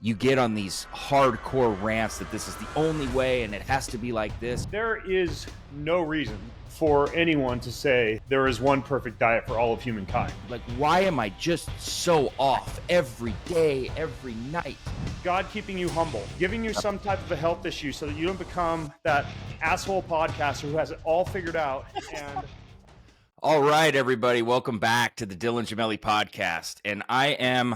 you get on these hardcore rants that this is the only way and it has to be like this. There is no reason for anyone to say there is one perfect diet for all of humankind. Like, why am I just so off every day, every night? God keeping you humble, giving you some type of a health issue so that you don't become that asshole podcaster who has it all figured out. And all right, everybody, welcome back to the Gemelli podcast. And I am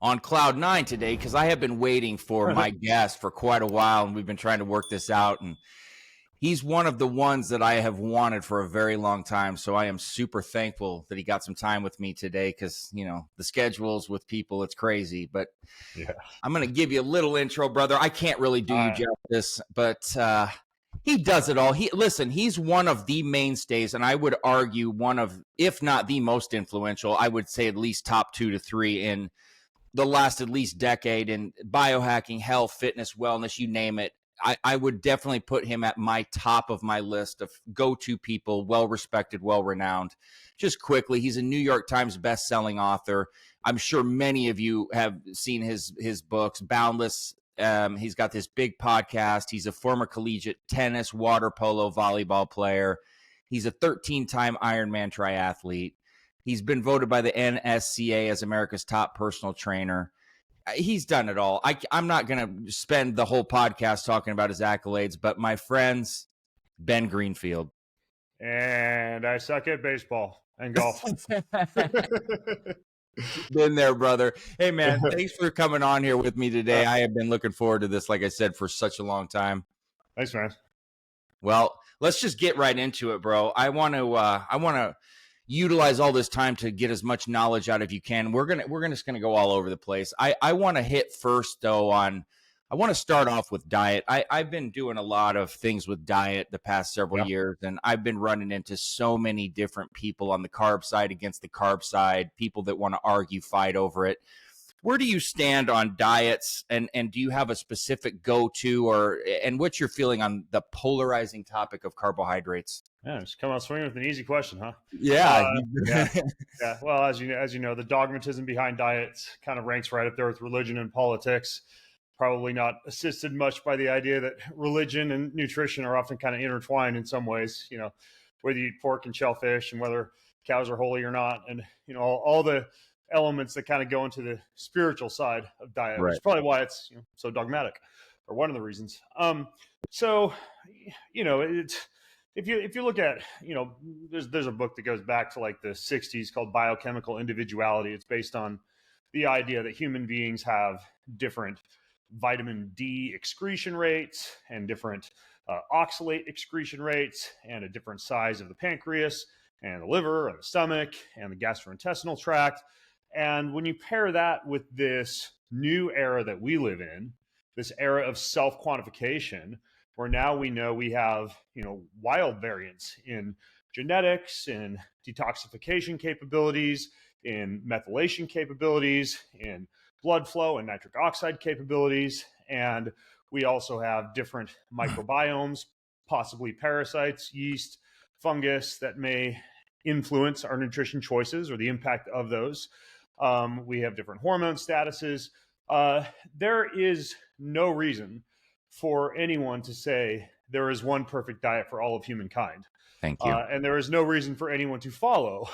on cloud nine today because I have been waiting for my guest for quite a while, and we've been trying to work this out. And he's one of the ones that I have wanted for a very long time. So I am super thankful that he got some time with me today because, you know, the schedules with people, it's crazy. But yeah, I'm going to give you a little intro, brother. I can't really do you justice, but he does it all. He's one of the mainstays, and I would argue one of, if not the most influential, I would say at least top 2 to 3 in the last at least decade in biohacking, health, fitness, wellness, you name it. I would definitely put him at my top of my list of go-to people, well-respected, well-renowned. Just quickly, he's a New York Times best-selling author. I'm sure many of you have seen his books, Boundless. He's got this big podcast. He's a former collegiate tennis, water polo, volleyball player. He's a 13-time Ironman triathlete. He's been voted by the NSCA as America's top personal trainer. He's done it all. I'm not going to spend the whole podcast talking about his accolades, but my friends, Ben Greenfield. And I suck at baseball and golf. Been there, brother. Hey, man, thanks for coming on here with me today. I have been looking forward to this, like I said, for such a long time. Thanks, man. Well, let's just get right into it, bro. I want to utilize all this time to get as much knowledge out of you can. We're just gonna go all over the place. I want to hit first though I want to start off with diet. I've been doing a lot of things with diet the past several years, and I've been running into so many different people on the carb side against the carb side, people that want to argue, fight over it. Where do you stand on diets, and do you have a specific go-to, and what's your feeling on the polarizing topic of carbohydrates? Yeah, just come out swinging with an easy question, huh? Yeah. Yeah. Well, as you know, the dogmatism behind diets kind of ranks right up there with religion and politics. Probably not assisted much by the idea that religion and nutrition are often kind of intertwined in some ways. You know, whether you eat pork and shellfish, and whether cows are holy or not, and you know all the elements that kind of go into the spiritual side of diet, which is probably why it's so dogmatic, or one of the reasons. So, you know, it's. If you look at, there's a book that goes back to like the 60s called Biochemical Individuality. It's based on the idea that human beings have different vitamin D excretion rates and different oxalate excretion rates and a different size of the pancreas and the liver and the stomach and the gastrointestinal tract. And when you pair that with this new era that we live in, this era of self-quantification, where now we know we have, wild variants in genetics, in detoxification capabilities, in methylation capabilities, in blood flow and nitric oxide capabilities. And we also have different microbiomes, possibly parasites, yeast, fungus that may influence our nutrition choices or the impact of those. We have different hormone statuses. There is no reason for anyone to say there is one perfect diet for all of humankind. Thank you. And there is no reason for anyone to follow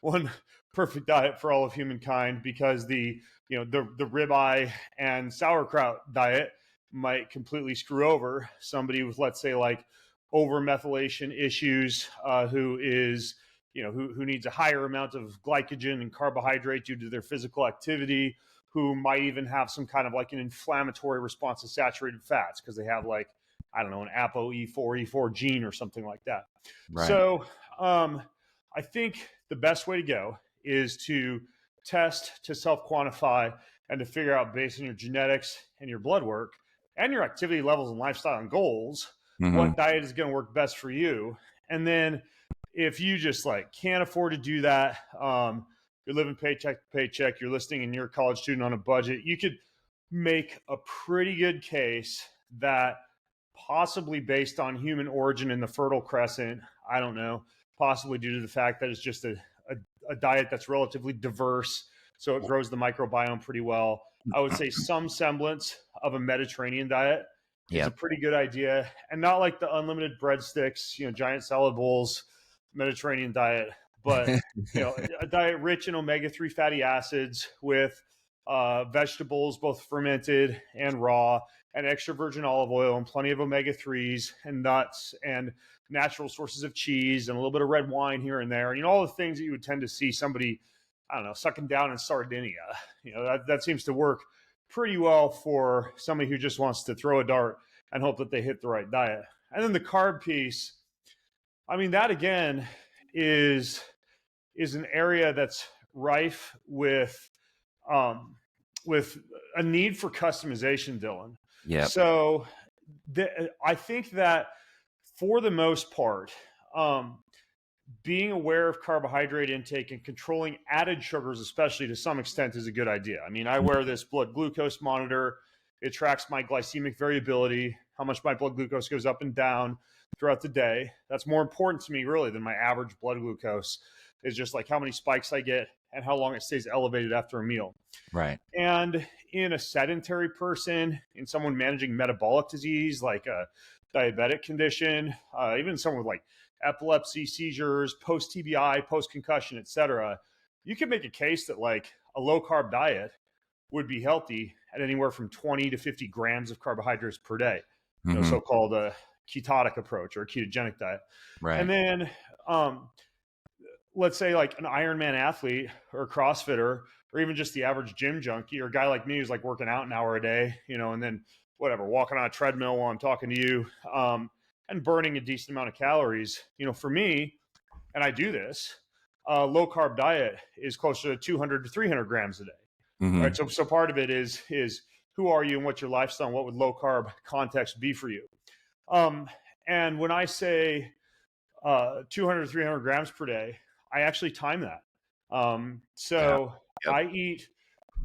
one perfect diet for all of humankind, because the ribeye and sauerkraut diet might completely screw over somebody with, let's say, like over methylation issues, who is, who needs a higher amount of glycogen and carbohydrate due to their physical activity, who might even have some kind of like an inflammatory response to saturated fats because they have like, I don't know, an ApoE4, gene or something like that. Right. So I think the best way to go is to test, to self-quantify, and to figure out, based on your genetics and your blood work and your activity levels and lifestyle and goals, what diet is going to work best for you. And then if you just like can't afford to do that, you're living paycheck to paycheck, you're listening and you're a college student on a budget, you could make a pretty good case that possibly based on human origin in the Fertile Crescent, I don't know, possibly due to the fact that it's just a diet that's relatively diverse, so it grows the microbiome pretty well, I would say some semblance of a Mediterranean diet is a Yep. pretty good idea, and not like the unlimited breadsticks, giant salad bowls, Mediterranean diet, but a diet rich in omega-3 fatty acids with vegetables, both fermented and raw, and extra virgin olive oil, and plenty of omega-3s and nuts and natural sources of cheese and a little bit of red wine here and there. And all the things that you would tend to see somebody, I don't know, sucking down in Sardinia. That seems to work pretty well for somebody who just wants to throw a dart and hope that they hit the right diet. And then the carb piece, I mean, that again is an area that's rife with a need for customization, Dylan. Yeah. So I think that for the most part, being aware of carbohydrate intake and controlling added sugars, especially to some extent, is a good idea. I mean, I wear this blood glucose monitor. It tracks my glycemic variability, how much my blood glucose goes up and down throughout the day. That's more important to me, really, than my average blood glucose. Is just like how many spikes I get and how long it stays elevated after a meal. Right. And in a sedentary person, in someone managing metabolic disease, like a diabetic condition, even someone with like epilepsy, seizures, post-TBI, post-concussion, etc., you can make a case that like a low-carb diet would be healthy at anywhere from 20 to 50 grams of carbohydrates per day, so-called a ketotic approach or a ketogenic diet. Right. And then let's say like an Ironman athlete or a CrossFitter, or even just the average gym junkie, or a guy like me who's like working out an hour a day, and then whatever, walking on a treadmill while I'm talking to you, and burning a decent amount of calories. For me, and I do this, low carb diet is closer to 200 to 300 grams a day. Right. So part of it is who are you and what's your lifestyle and what would low carb context be for you? And when I say 200 to 300 grams per day, I actually time that. I eat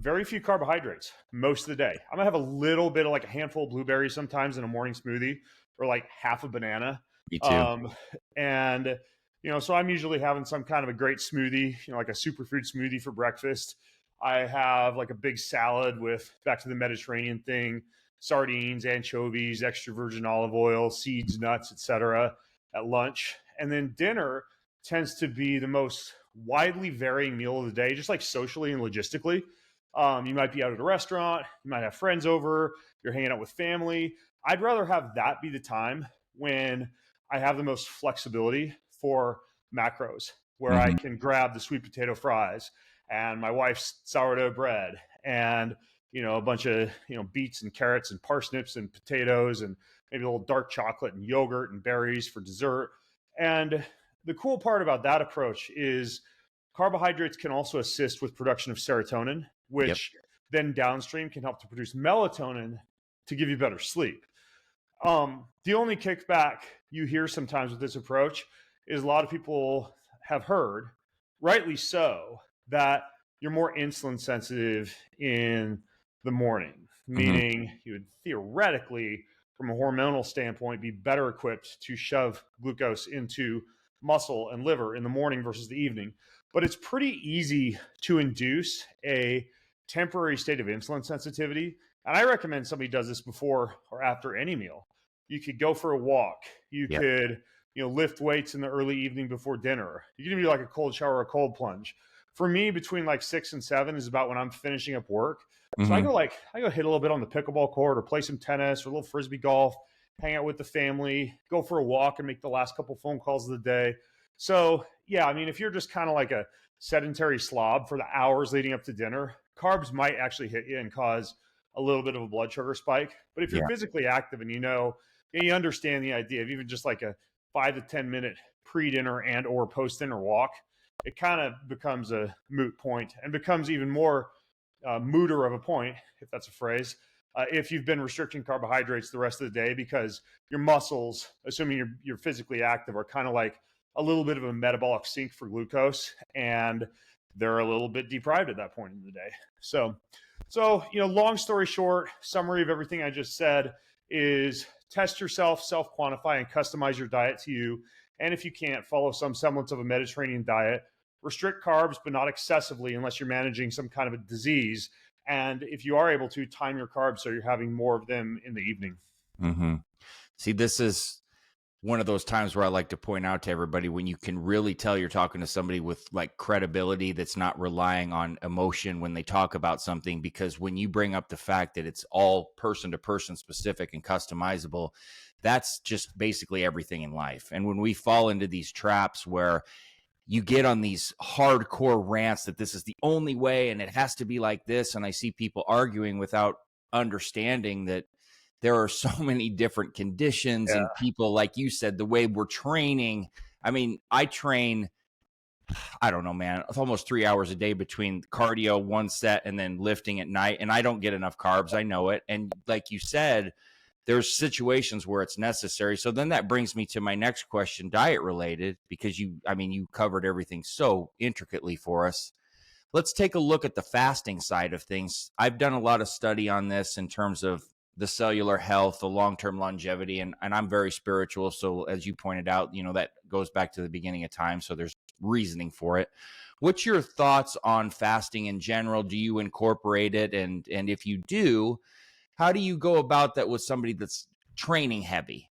very few carbohydrates most of the day. I'm gonna have a little bit of like a handful of blueberries sometimes in a morning smoothie, or like half a banana. Me too. And so I'm usually having some kind of a great smoothie, like a superfood smoothie for breakfast. I have like a big salad with, back to the Mediterranean thing, sardines, anchovies, extra virgin olive oil, seeds, nuts, etc. at lunch. And then dinner tends to be the most widely varying meal of the day, just like socially and logistically. You might be out at a restaurant, you might have friends over, you're hanging out with family. I'd rather have that be the time when I have the most flexibility for macros, where I can grab the sweet potato fries and my wife's sourdough bread and, a bunch of, beets and carrots and parsnips and potatoes and maybe a little dark chocolate and yogurt and berries for dessert. And the cool part about that approach is carbohydrates can also assist with production of serotonin, which then downstream can help to produce melatonin to give you better sleep. The only kickback you hear sometimes with this approach is a lot of people have heard, rightly so, that you're more insulin sensitive in the morning, meaning you would theoretically, from a hormonal standpoint, be better equipped to shove glucose into muscle and liver in the morning versus the evening. But it's pretty easy to induce a temporary state of insulin sensitivity. And I recommend somebody does this before or after any meal. You could go for a walk. You could, lift weights in the early evening before dinner. You can do like a cold shower or a cold plunge. For me, between like 6 and 7 is about when I'm finishing up work. So I go hit a little bit on the pickleball court or play some tennis or a little frisbee golf, hang out with the family, go for a walk and make the last couple phone calls of the day. So yeah, I mean, if you're just kind of like a sedentary slob for the hours leading up to dinner, carbs might actually hit you and cause a little bit of a blood sugar spike. But if you're physically active and you understand the idea of even just like a 5 to 10 minute pre-dinner and or post-dinner walk, it kind of becomes a moot point and becomes even more mooter of a point, if that's a phrase, if you've been restricting carbohydrates the rest of the day, because your muscles, assuming you're physically active, are kind of like a little bit of a metabolic sink for glucose, and they're a little bit deprived at that point in the day. So long story short, summary of everything I just said is test yourself, self-quantify, and customize your diet to you. And if you can't, follow some semblance of a Mediterranean diet. Restrict carbs, but not excessively unless you're managing some kind of a disease. And if you are able to time your carbs so you're having more of them in the evening. Mm-hmm. See, this is one of those times where I like to point out to everybody when you can really tell you're talking to somebody with like credibility that's not relying on emotion when they talk about something, because when you bring up the fact that it's all person to person specific and customizable, that's just basically everything in life. And when we fall into these traps where you get on these hardcore rants that this is the only way and it has to be like this, and I see people arguing without understanding that there are so many different conditions and people, like you said, the way we're training. I mean, I train, I don't know, man, it's almost 3 hours a day between cardio, one set, and then lifting at night. And I don't get enough carbs. I know it. And like you said, there's situations where it's necessary. So then that brings me to my next question, diet related, because you covered everything so intricately for us. Let's take a look at the fasting side of things. I've done a lot of study on this in terms of the cellular health, the long-term longevity, and I'm very spiritual. So as you pointed out, that goes back to the beginning of time. So there's reasoning for it. What's your thoughts on fasting in general? Do you incorporate it? And if you do, how do you go about that with somebody that's training heavy?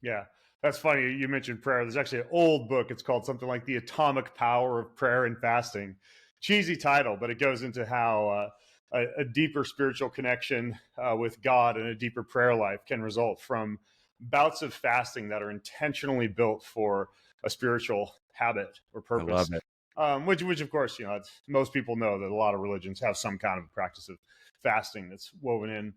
Yeah, that's funny. You mentioned prayer. There's actually an old book. It's called something like The Atomic Power of Prayer and Fasting. Cheesy title, but it goes into how a deeper spiritual connection with God and a deeper prayer life can result from bouts of fasting that are intentionally built for a spiritual habit or purpose. I love it. Which of course, most people know that a lot of religions have some kind of practice of fasting that's woven in.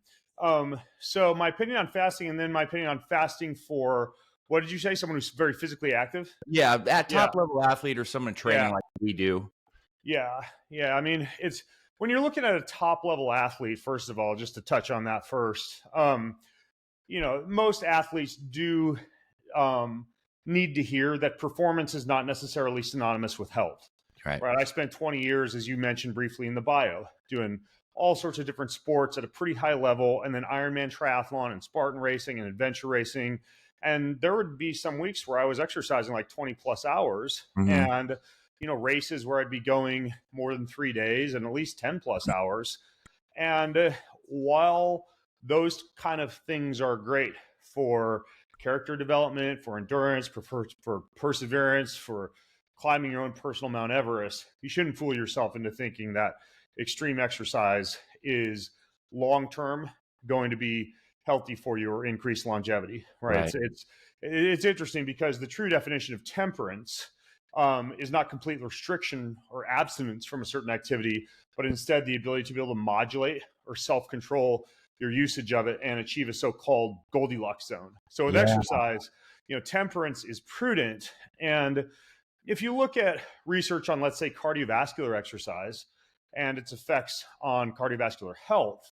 So my opinion on fasting, and then my opinion on fasting for, what did you say? Someone who's very physically active? Yeah, at top level athlete or someone training like we do. Yeah. I mean, it's when you're looking at a top level athlete, first of all, just to touch on that first, most athletes do need to hear that performance is not necessarily synonymous with health. Right. I spent 20 years, as you mentioned briefly in the bio, doing all sorts of different sports at a pretty high level, and then Ironman triathlon and Spartan racing and adventure racing. And there would be some weeks where I was exercising like 20 plus hours, and races where I'd be going more than 3 days and at least 10 plus hours. And while those kind of things are great for character development, for endurance, for perseverance, for climbing your own personal Mount Everest, you shouldn't fool yourself into thinking that extreme exercise is long-term going to be healthy for you or increase longevity, right? It's interesting because the true definition of temperance is not complete restriction or abstinence from a certain activity, but instead the ability to be able to modulate or self-control your usage of it and achieve a so-called Goldilocks zone. So with exercise, temperance is prudent. And if you look at research on, let's say, cardiovascular exercise and its effects on cardiovascular health,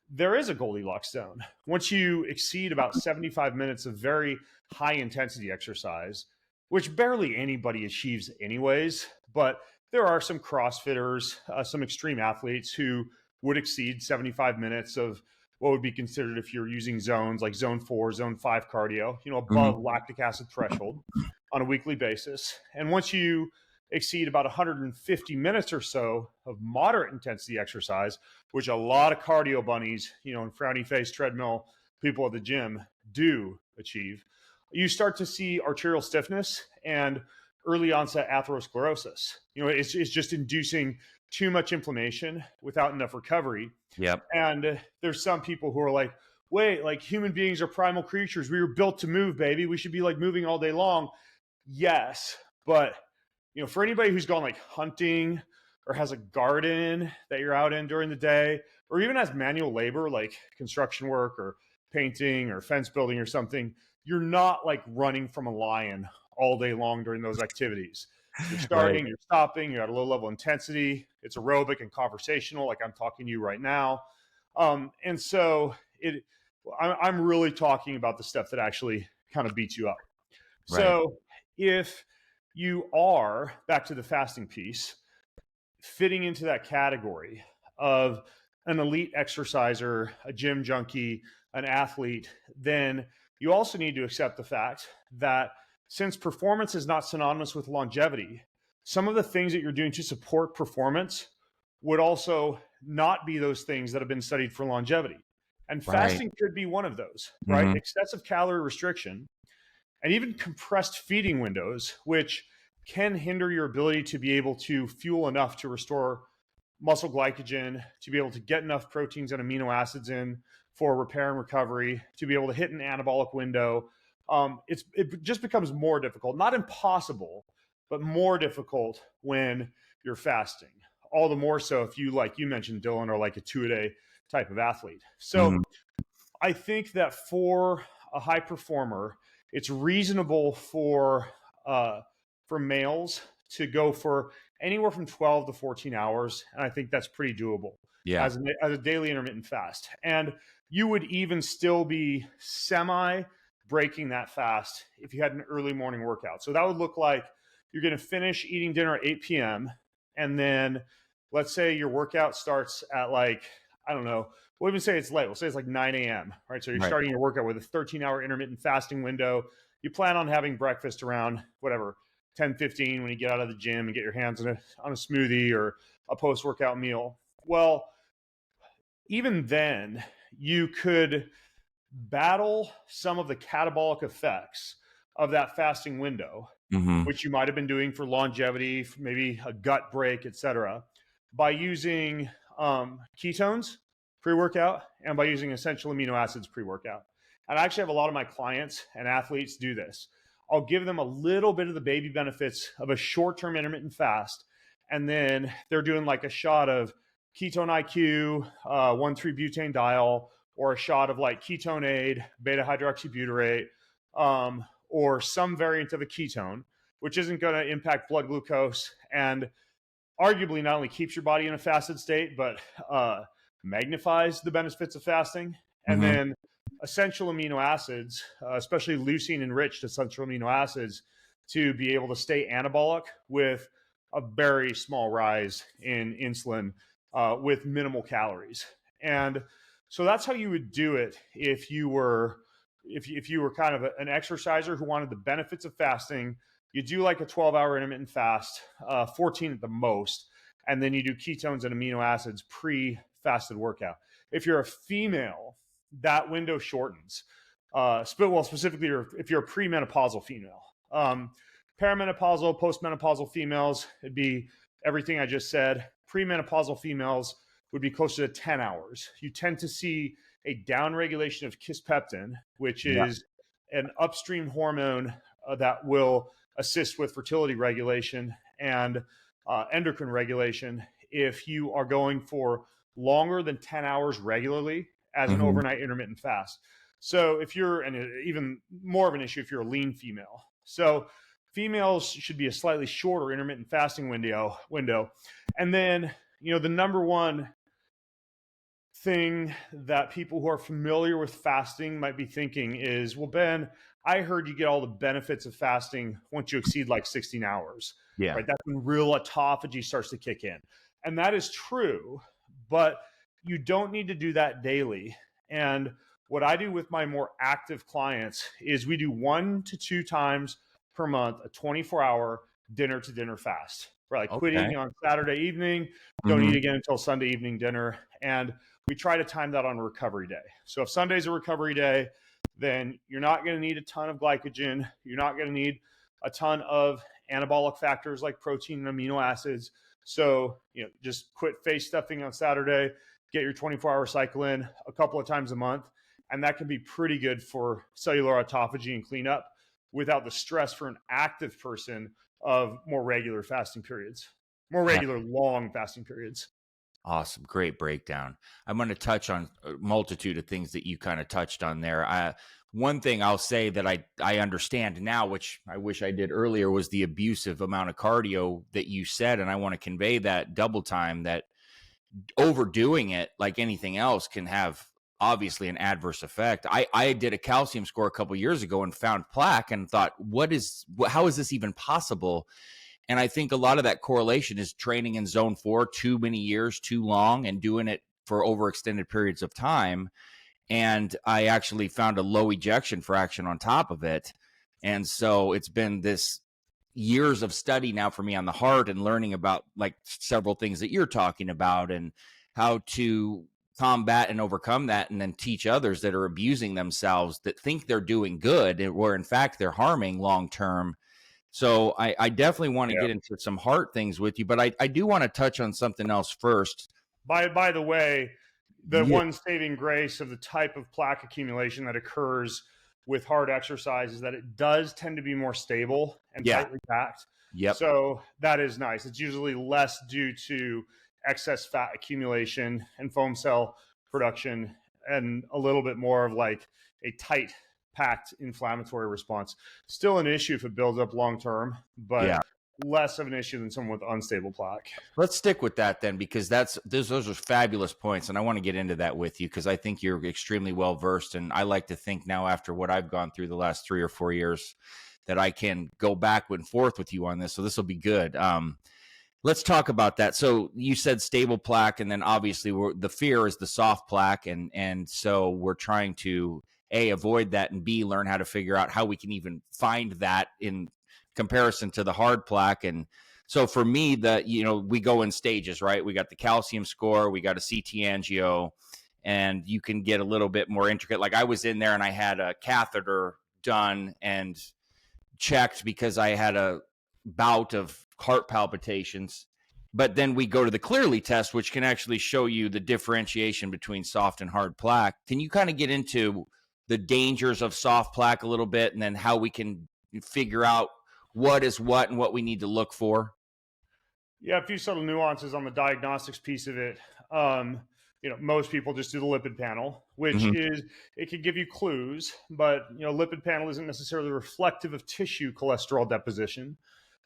there is a Goldilocks zone. Once you exceed about 75 minutes of very high intensity exercise, which barely anybody achieves anyways, but there are some CrossFitters, some extreme athletes who would exceed 75 minutes of what would be considered, if you're using zones like zone 4, zone 5 cardio, above lactic acid threshold on a weekly basis. And once you exceed about 150 minutes or so of moderate intensity exercise, which a lot of cardio bunnies, and frowny face treadmill people at the gym do achieve, you start to see arterial stiffness and early onset atherosclerosis. It's just inducing too much inflammation without enough recovery. Yep. And there's some people who are like, wait, like human beings are primal creatures. We were built to move, baby. We should be like moving all day long. Yes. But, for anybody who's gone like hunting or has a garden that you're out in during the day, or even has manual labor, like construction work or painting or fence building or something, you're not like running from a lion all day long during those activities. You're starting, you're stopping, you're at a low level intensity. It's aerobic and conversational, like I'm talking to you right now. And so I'm really talking about the stuff that actually kind of beats you up. Right. So if you are, back to the fasting piece, fitting into that category of an elite exerciser, a gym junkie, an athlete, then you also need to accept the fact that since performance is not synonymous with longevity, some of the things that you're doing to support performance would also not be those things that have been studied for longevity. And Right. fasting could be one of those, right? Excessive calorie restriction and even compressed feeding windows, which can hinder your ability to be able to fuel enough to restore muscle glycogen, to be able to get enough proteins and amino acids in for repair and recovery, to be able to hit an anabolic window. It just becomes more difficult, not impossible, but more difficult when you're fasting. All the more so if you, like you mentioned, Dylan, are like a 2-a-day type of athlete. So I think that for a high performer, it's reasonable for males to go for anywhere from 12 to 14 hours. And I think that's pretty doable as a daily intermittent fast. And you would even still be semi breaking that fast if you had an early morning workout. So that would look like you're going to finish eating dinner at 8 p.m. And then let's say your workout starts at like, I don't know, we'll even say it's late. We'll say it's like 9 a.m., right? So you're starting your workout with a 13-hour intermittent fasting window. You plan on having breakfast around whatever, 10:15 when you get out of the gym and get your hands on a smoothie or a post-workout meal. Well, even then, you could battle some of the catabolic effects of that fasting window, which you might have been doing for longevity, maybe a gut break, et cetera, by using ketones pre-workout and by using essential amino acids pre-workout. And I actually have a lot of my clients and athletes do this. I'll give them a little bit of the baby benefits of a short-term intermittent fast, and then they're doing like a shot of ketone IQ, 1,3-butanediol, or a shot of like ketone aid, beta hydroxybutyrate, or some variant of a ketone, which isn't going to impact blood glucose and arguably not only keeps your body in a fasted state, but magnifies the benefits of fasting. And then essential amino acids, especially leucine enriched essential amino acids, to be able to stay anabolic with a very small rise in insulin with minimal calories. And so that's how you would do it if you were kind of an exerciser who wanted the benefits of fasting. You do like a 12-hour intermittent fast, 14 at the most, and then you do ketones and amino acids pre-fasted workout. If you're a female, that window shortens. Specifically, if you're a premenopausal female. Perimenopausal, postmenopausal females, it'd be everything I just said. Premenopausal females would be closer to 10 hours. You tend to see a downregulation of kisspeptin, which is an upstream hormone that will assist with fertility regulation and endocrine regulation if you are going for longer than 10 hours regularly as an overnight intermittent fast. So if you're, and even more of an issue if you're a lean female. So females should be a slightly shorter intermittent fasting window. And then, the number one thing that people who are familiar with fasting might be thinking is, well, Ben, I heard you get all the benefits of fasting once you exceed like 16 hours. Yeah. Right? That's when real autophagy starts to kick in. And that is true, but you don't need to do that daily. And what I do with my more active clients is we do 1 to 2 times per month, a 24-hour dinner to dinner fast. Right? Like quit eating on Saturday evening, don't eat again until Sunday evening dinner. And we try to time that on a recovery day. So if Sunday's a recovery day, then you're not going to need a ton of glycogen. You're not going to need a ton of anabolic factors like protein and amino acids. So, just quit face stuffing on Saturday, get your 24-hour cycle in a couple of times a month. And that can be pretty good for cellular autophagy and cleanup without the stress for an active person of more regular fasting periods, more regular long fasting periods. Awesome. Great breakdown. I'm going to touch on a multitude of things that you kind of touched on there. One thing I'll say that I understand now, which I wish I did earlier, was the abusive amount of cardio that you said. And I want to convey that double time, that overdoing it like anything else can have obviously an adverse effect. I did a calcium score a couple of years ago and found plaque and thought, how is this even possible? And I think a lot of that correlation is training in zone 4 too many years, too long, and doing it for overextended periods of time. And I actually found a low ejection fraction on top of it. And so it's been this years of study now for me on the heart and learning about like several things that you're talking about. And how to combat and overcome that, and then teach others that are abusing themselves, that think they're doing good, where in fact they're harming long term. So I definitely want to Yeah. get into some heart things with you, but I do want to touch on something else first. By the way, the Yeah. one saving grace of the type of plaque accumulation that occurs with hard exercise is that it does tend to be more stable and Yeah. tightly packed. Yep. So that is nice. It's usually less due to excess fat accumulation and foam cell production, and a little bit more of like a tight packed inflammatory response. Still an issue if it builds up long term, but Yeah. less of an issue than someone with unstable plaque. Let's stick with that then, because those are fabulous points, and I want to get into that with you because I think you're extremely well versed, and I like to think now, after what I've gone through the last 3 or 4 years, that I can go back and forth with you on this. So this will be good. Let's talk about that. So you said stable plaque, and then obviously the fear is the soft plaque, and so we're trying to A, avoid that, and B, learn how to figure out how we can even find that in comparison to the hard plaque. And so for me, we go in stages, right? We got the calcium score, we got a CT angio, and you can get a little bit more intricate. Like I was in there and I had a catheter done and checked because I had a bout of heart palpitations. But then we go to the Clearly test, which can actually show you the differentiation between soft and hard plaque. Can you kind of get into the dangers of soft plaque a little bit, and then how we can figure out what is what and what we need to look for? Yeah, a few subtle nuances on the diagnostics piece of it. Most people just do the lipid panel, which is, it can give you clues, but lipid panel isn't necessarily reflective of tissue cholesterol deposition.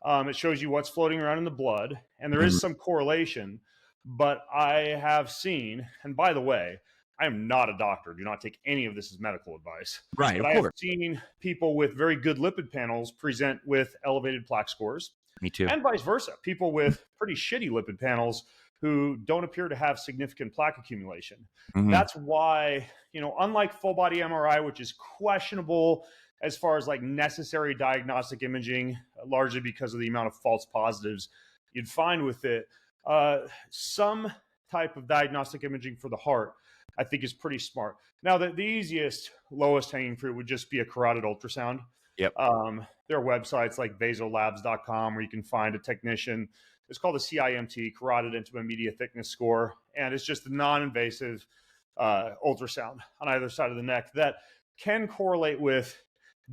It shows you what's floating around in the blood, and there is some correlation. But I have seen, and by the way, I am not a doctor. Do not take any of this as medical advice. Right, But of I have course. seen people with very good lipid panels present with elevated plaque scores. Me too. And vice versa. People with pretty shitty lipid panels who don't appear to have significant plaque accumulation. That's why, unlike full body MRI, which is questionable as far as like necessary diagnostic imaging, largely because of the amount of false positives you'd find with it, some type of diagnostic imaging for the heart, I think, is pretty smart. Now, the easiest, lowest hanging fruit would just be a carotid ultrasound. Yep. There are websites like vasolabs.com where you can find a technician. It's called a CIMT, carotid intima media thickness score, and it's just a non-invasive ultrasound on either side of the neck that can correlate with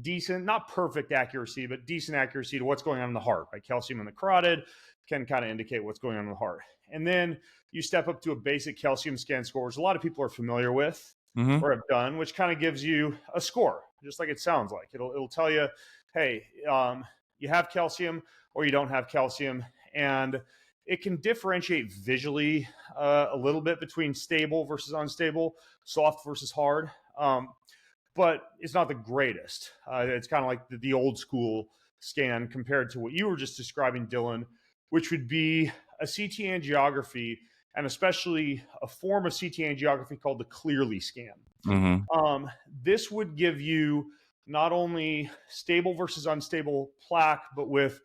decent, not perfect accuracy, but decent accuracy to what's going on in the heart. Right? Calcium in the carotid can kind of indicate what's going on in the heart. And then you step up to a basic calcium scan score, which a lot of people are familiar with or have done, which kind of gives you a score, just like it sounds like. It'll tell you, hey, you have calcium or you don't have calcium. And it can differentiate visually a little bit between stable versus unstable, soft versus hard. But it's not the greatest. It's kind of like the old school scan compared to what you were just describing, Dylan, which would be a CT angiography, and especially a form of CT angiography called the Clearly scan. This would give you not only stable versus unstable plaque, but with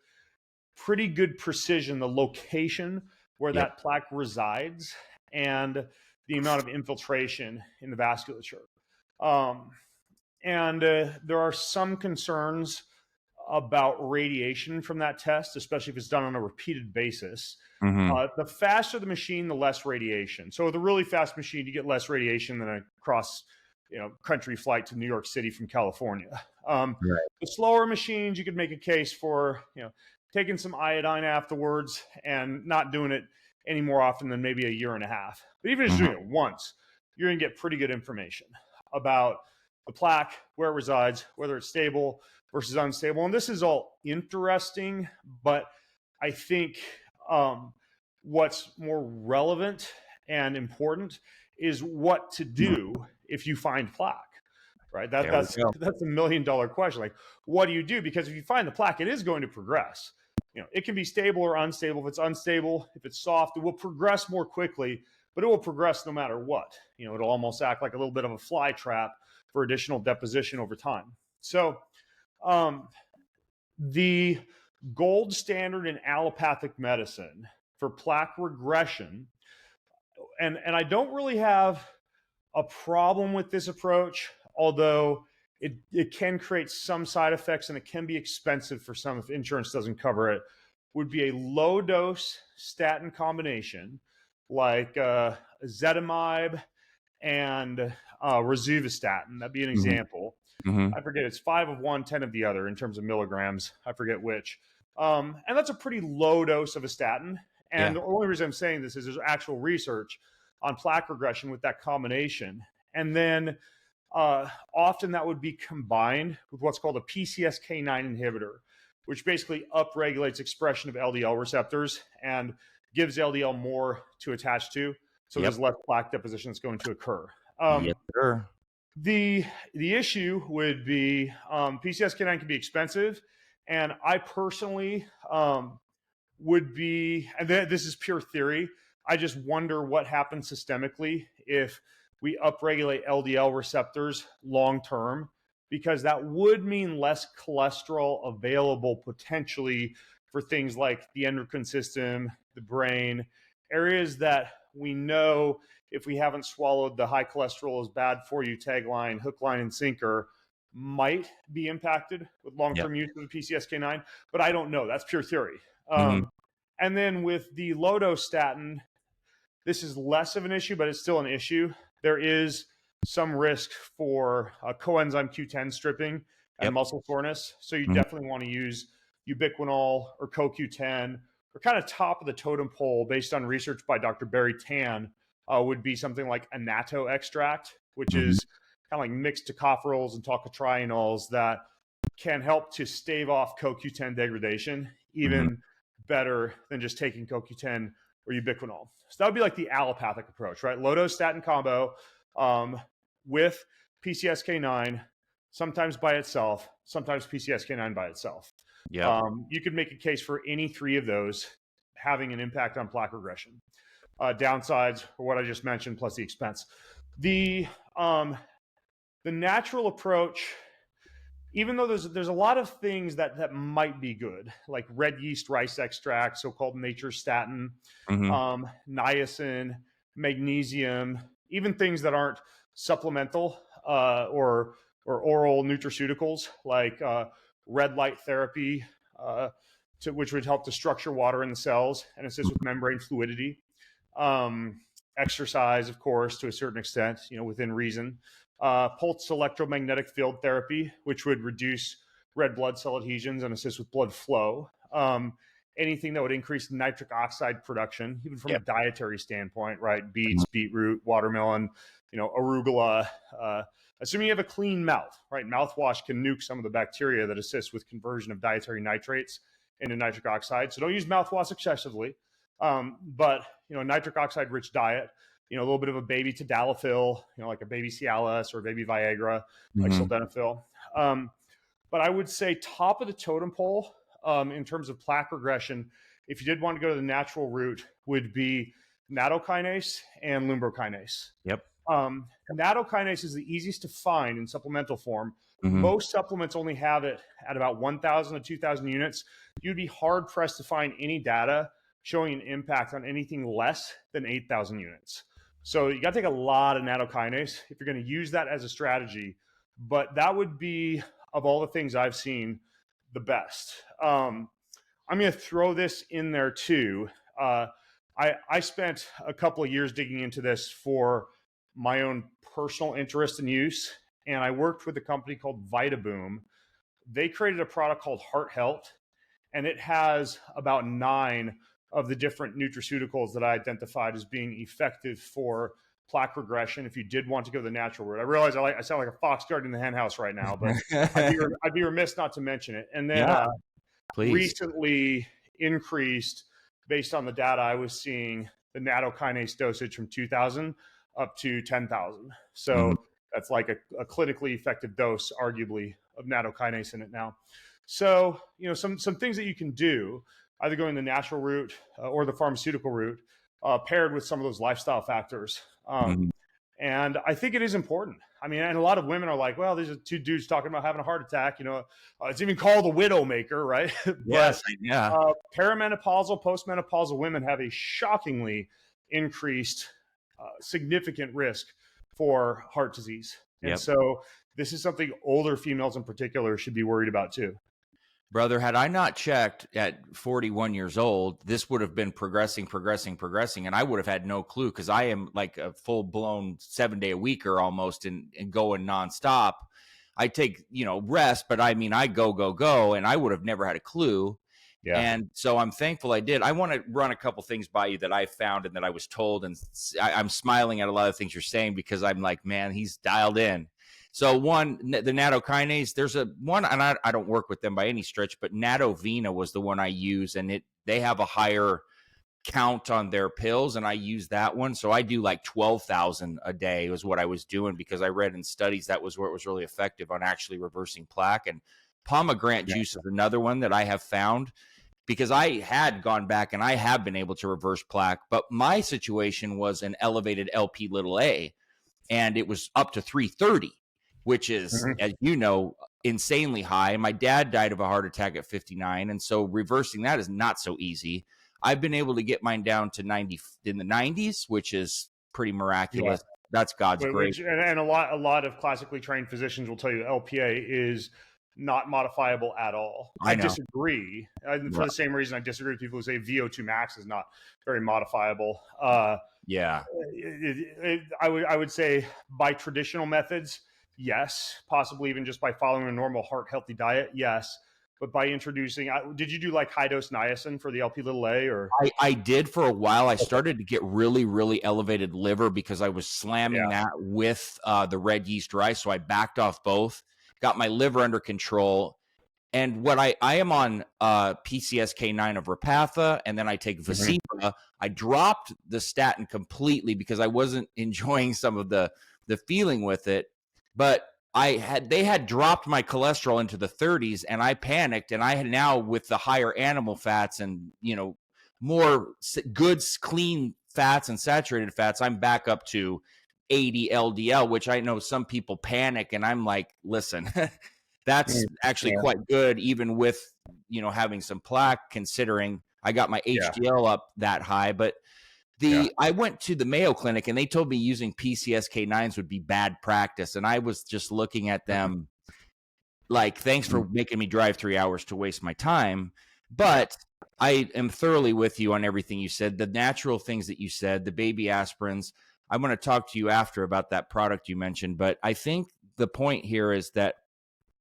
pretty good precision, the location where that plaque resides and the amount of infiltration in the vasculature. And there are some concerns about radiation from that test, especially if it's done on a repeated basis. The faster the machine, the less radiation. So with a really fast machine, you get less radiation than a cross country flight to New York City from California. The slower machines, you could make a case for taking some iodine afterwards and not doing it any more often than maybe a year and a half. But even just doing it once, you're going to get pretty good information about the plaque, where it resides, whether it's stable versus unstable. And this is all interesting, but I think what's more relevant and important is what to do if you find plaque, right? That's a $1 million question. Like, what do you do? Because if you find the plaque, it is going to progress. It can be stable or unstable. If it's unstable, if it's soft, it will progress more quickly, but it will progress no matter what. It'll almost act like a little bit of a fly trap for additional deposition over time. So the gold standard in allopathic medicine for plaque regression and I don't really have a problem with this approach, although it can create some side effects and it can be expensive for some if insurance doesn't cover it, would be a low dose statin combination like ezetimibe and rosuvastatin. That'd be an Mm-hmm. example. Mm-hmm. I forget, it's 5 of one, 10 of the other in terms of milligrams. I forget which. And that's a pretty low dose of a statin. And Yeah. the only reason I'm saying this is there's actual research on plaque regression with that combination. And then often that would be combined with what's called a PCSK9 inhibitor, which basically upregulates expression of LDL receptors and gives LDL more to attach to. So Yep. there's less plaque deposition that's going to occur. Yes, sir. The issue would be PCSK9 can be expensive, and I personally would be, and this is pure theory, I just wonder what happens systemically if we upregulate LDL receptors long term, because that would mean less cholesterol available potentially for things like the endocrine system, the brain, areas that we know if we haven't swallowed the high cholesterol is bad for you tagline, hook, line, and sinker, might be impacted with long-term use of the PCSK9, but I don't know. That's pure theory. And then with the low-dose statin, this is less of an issue, but it's still an issue. There is some risk for coenzyme Q10 stripping and muscle soreness. So you definitely want to use ubiquinol or CoQ10, or kind of top of the totem pole based on research by Dr. Barry Tan, would be something like annatto extract, which is kind of like mixed tocopherols and tocotrienols that can help to stave off CoQ10 degradation, even better than just taking CoQ10 or ubiquinol. So that would be like the allopathic approach, right? Low-dose statin combo with PCSK9, sometimes by itself, sometimes PCSK9 by itself. You could make a case for any three of those having an impact on plaque regression. Downsides are what I just mentioned, plus the expense. The natural approach, even though there's a lot of things that might be good, like red yeast rice extract, so-called nature statin, niacin, magnesium, even things that aren't supplemental or oral nutraceuticals like red light therapy, which would help to structure water in the cells and assist with membrane fluidity. Exercise, of course, to a certain extent, within reason. Pulse electromagnetic field therapy, which would reduce red blood cell adhesions and assist with blood flow. Anything that would increase nitric oxide production, even from a dietary standpoint, right? Beets, beetroot, watermelon, arugula. Assuming you have a clean mouth, right? Mouthwash can nuke some of the bacteria that assist with conversion of dietary nitrates into nitric oxide. So don't use mouthwash excessively. But nitric oxide rich diet, a little bit of a baby tadalafil, like a baby Cialis or a baby Viagra, like sildenafil. But I would say top of the totem pole in terms of plaque regression, if you did want to go to the natural route, would be nattokinase and lumbrokinase. Nattokinase is the easiest to find in supplemental form. Most supplements only have it at about 1,000 to 2,000 units. You'd be hard pressed to find any data showing an impact on anything less than 8,000 units. So you got to take a lot of nattokinase if you're going to use that as a strategy. But that would be, of all the things I've seen, the best. I'm going to throw this in there too. I spent a couple of years digging into this for my own personal interest and use. And I worked with a company called VitaBoom. They created a product called Heart Health, and it has about 9 of the different nutraceuticals that I identified as being effective for plaque regression if you did want to go the natural route. I realize I sound like a fox guarding the hen house right now, but I'd be remiss not to mention it. And then recently increased, based on the data I was seeing, the nattokinase dosage from 2,000 up to 10,000. So that's like a clinically effective dose, arguably, of nattokinase in it now. So, some things that you can do, either going the natural route or the pharmaceutical route, paired with some of those lifestyle factors. And I think it is important. I mean, and a lot of women are like, well, these are 2 dudes talking about having a heart attack. It's even called the widowmaker, right? Yes, Perimenopausal, postmenopausal women have a shockingly increased significant risk for heart disease. And Yep. so this is something older females in particular should be worried about too. Brother, had I not checked at 41 years old, this would have been progressing, and I would have had no clue, because I am like a full-blown 7-day-a-weeker almost, and going nonstop. I take, rest, but I mean, I go, and I would have never had a clue. Yeah. And so I'm thankful I did. I want to run a couple things by you that I found and that I was told, and I'm smiling at a lot of things you're saying, because I'm like, man, he's dialed in. So one, the nattokinase, there's a one, and I don't work with them by any stretch, but Nattovena was the one I use, and they have a higher count on their pills, and I use that one. So I do like 12,000 a day was what I was doing, because I read in studies that was where it was really effective on actually reversing plaque. And pomegranate juice is another one that I have found, because I had gone back and I have been able to reverse plaque, but my situation was an elevated LP little a, and it was up to 330. Which is, as you know, insanely high. My dad died of a heart attack at 59, and so reversing that is not so easy. I've been able to get mine down to 90 in the 90s, which is pretty miraculous. Yeah. That's God's grace. And a lot of classically trained physicians will tell you LPA is not modifiable at all. I disagree. For the same reason I disagree with people who say VO2 max is not very modifiable. Yeah. I would say by traditional methods, yes, possibly even just by following a normal heart healthy diet, yes. But by introducing, did you do like high dose niacin for the LP little a, or? I did for a while. I started to get really, really elevated liver because I was slamming that with the red yeast rice. So I backed off both, got my liver under control. And what I am on PCSK9 of Repatha, and then I take Vascepa. I dropped the statin completely because I wasn't enjoying some of the feeling with it. But they had dropped my cholesterol into the 30s, and I panicked. And I had now, with the higher animal fats and, more good, clean fats and saturated fats, I'm back up to 80 LDL, which I know some people panic. And I'm like, listen, that's actually quite good, even with, having some plaque, considering I got my HDL up that high. But I went to the Mayo Clinic, and they told me using PCSK9s would be bad practice. And I was just looking at them like, thanks for making me drive 3 hours to waste my time. But I am thoroughly with you on everything you said. The natural things that you said, the baby aspirins. I'm going to talk to you after about that product you mentioned. But I think the point here is that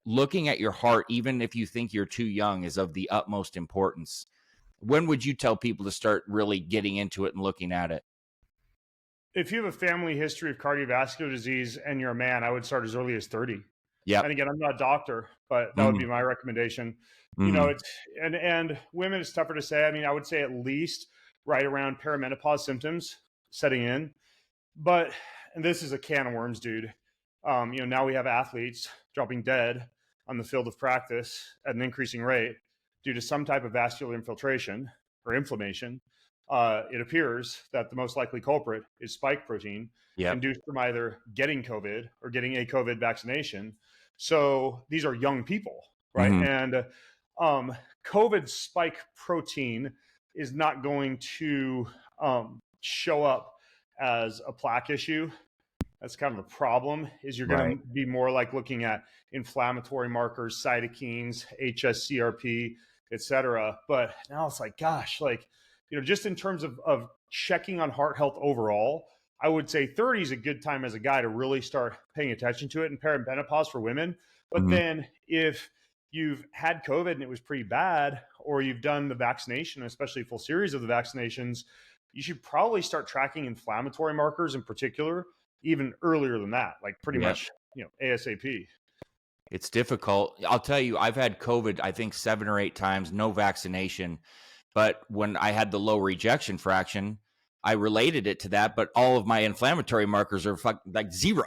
looking at your heart, even if you think you're too young, is of the utmost importance. When would you tell people to start really getting into it and looking at it? If you have a family history of cardiovascular disease and you're a man, I would start as early as 30. Yeah. And again, I'm not a doctor, but that would be my recommendation. It's and women, it's tougher to say. I mean, I would say at least right around perimenopause symptoms setting in. But, and this is a can of worms, dude. Now we have athletes dropping dead on the field of practice at an increasing rate due to some type of vascular infiltration or inflammation. It appears that the most likely culprit is spike protein induced from either getting COVID or getting a COVID vaccination. So these are young people, right? And COVID spike protein is not going to show up as a plaque issue. That's kind of the problem, is you're going to be more like looking at inflammatory markers, cytokines, HSCRP, et cetera. But now it's like, gosh, just in terms of checking on heart health overall, I would say 30 is a good time as a guy to really start paying attention to it, and perimenopause for women. But then if you've had COVID and it was pretty bad, or you've done the vaccination, especially a full series of the vaccinations, you should probably start tracking inflammatory markers in particular, even earlier than that, like pretty much, ASAP. It's difficult. I'll tell you, I've had COVID, I think 7 or 8 times, no vaccination. But when I had the low rejection fraction, I related it to that. But all of my inflammatory markers are like 0.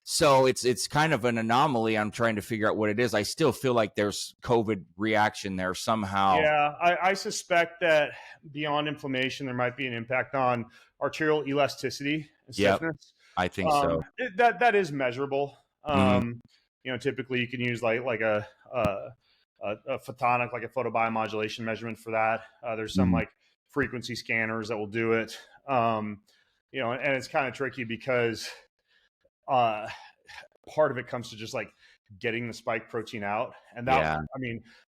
So it's kind of an anomaly. I'm trying to figure out what it is. I still feel like there's COVID reaction there somehow. Yeah, I suspect that beyond inflammation, there might be an impact on arterial elasticity and stiffness. I think so. That is measurable. Typically you can use like a photonic, like a photobiomodulation measurement for that. There's some like frequency scanners that will do it. and it's kind of tricky because uh, part of it comes to just like getting the spike protein out. And Yeah.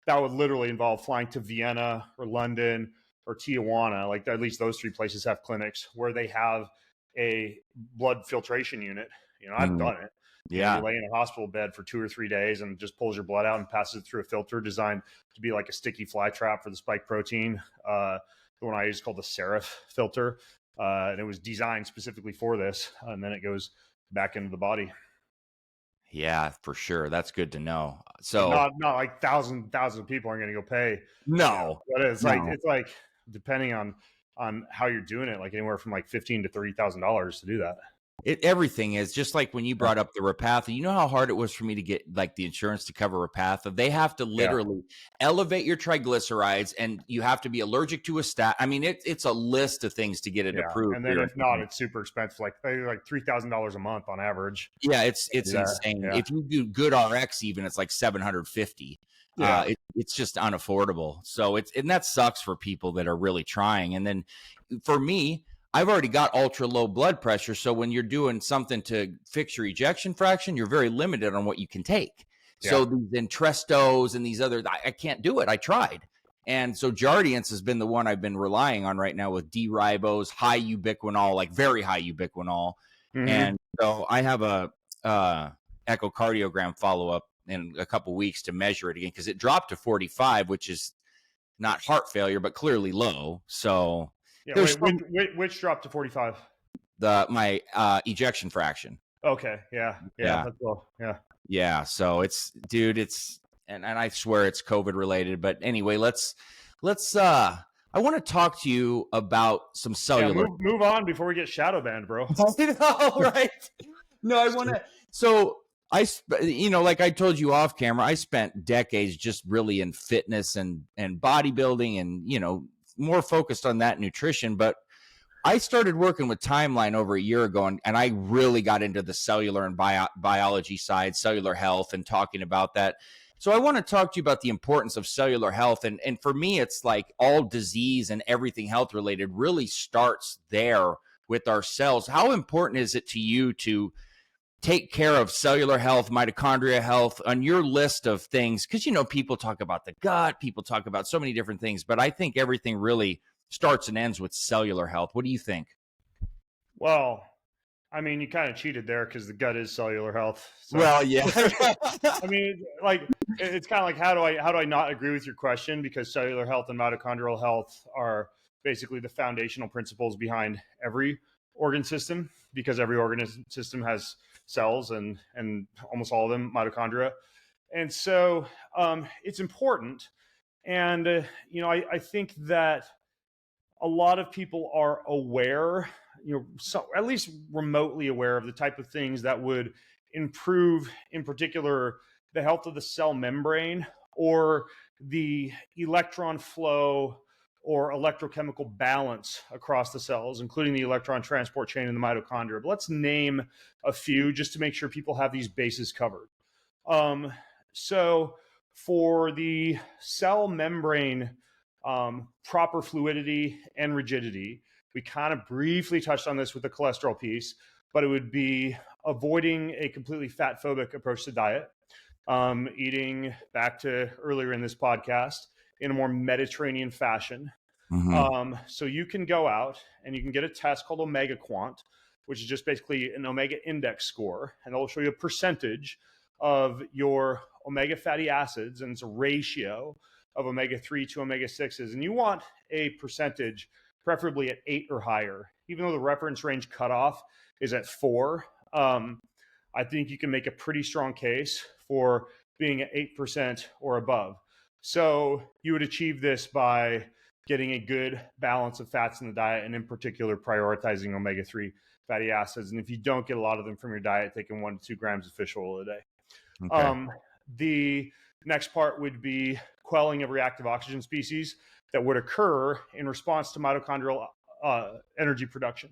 that would literally involve flying to Vienna or London or Tijuana. Like at least those three places have clinics where they have a blood filtration unit. I've done it. Yeah. You lay in a hospital bed for 2 or 3 days and just pulls your blood out and passes it through a filter designed to be like a sticky fly trap for the spike protein. The one I use is called the Serif filter. And it was designed specifically for this. And then it goes back into the body. Yeah, for sure. That's good to know. But So not like thousands of people aren't going to go pay. no, But it's no. like depending on how you're doing it, like anywhere from like $15,000 to $30,000 to do that. Everything is just like when you brought up the Repatha. You know how hard it was for me to get like the insurance to cover Repatha. They have to literally elevate your triglycerides, and you have to be allergic to a stat. I mean, it's a list of things to get it approved. And then if not, it's super expensive, like $3,000 a month on average. Yeah, it's insane. Yeah. If you do good RX, even it's like $750. Yeah. It's just unaffordable. So and that sucks for people that are really trying. And then for me, I've already got ultra low blood pressure. So when you're doing something to fix your ejection fraction, you're very limited on what you can take. Yeah. So these Entrestos and these other, I can't do it. I tried. And so Jardiance has been the one I've been relying on right now with D-ribose, high ubiquinol, like very high ubiquinol. Mm-hmm. And so I have a echocardiogram follow-up in a couple weeks to measure it again, because it dropped to 45, which is not heart failure, but clearly low. So yeah, which dropped to 45? My ejection fraction. Okay. Yeah. That's low. Yeah. So and I swear it's COVID related, but anyway, let's I want to talk to you about some cellular. Yeah, move on before we get shadow banned, bro. All right. No, I want to. So like I told you off camera, I spent decades just really in fitness and bodybuilding and, more focused on that nutrition. But I started working with Timeline over a year ago, and I really got into the cellular and biology side, cellular health, and talking about that. So I want to talk to you about the importance of cellular health. And for me, it's like all disease and everything health related really starts there with our cells. How important is it to you to take care of cellular health, mitochondrial health on your list of things? Because, people talk about the gut, people talk about so many different things, but I think everything really starts and ends with cellular health. What do you think? Well, you kind of cheated there because the gut is cellular health. So. Well, yeah. It's kind of like, how do I not agree with your question? Because cellular health and mitochondrial health are basically the foundational principles behind every organ system, because every organ system has cells and almost all of them mitochondria. And so it's important. And, I think that a lot of people are aware, at least remotely aware of the type of things that would improve, in particular, the health of the cell membrane or the electron flow or electrochemical balance across the cells, including the electron transport chain in the mitochondria. But let's name a few just to make sure people have these bases covered. So for the cell membrane, proper fluidity and rigidity, we kind of briefly touched on this with the cholesterol piece, but it would be avoiding a completely fat-phobic approach to diet, eating, back to earlier in this podcast, in a more Mediterranean fashion. Mm-hmm. So you can go out and you can get a test called Omega Quant, which is just basically an omega index score, and it'll show you a percentage of your omega fatty acids, and it's a ratio of omega-3 to omega-6s. And you want a percentage preferably at 8 or higher, even though the reference range cutoff is at 4. I think you can make a pretty strong case for being at 8% or above. So you would achieve this by getting a good balance of fats in the diet, and in particular, prioritizing omega-3 fatty acids. And if you don't get a lot of them from your diet, taking 1 to 2 grams of fish oil a day. Okay. The next part would be quelling of reactive oxygen species that would occur in response to mitochondrial energy production.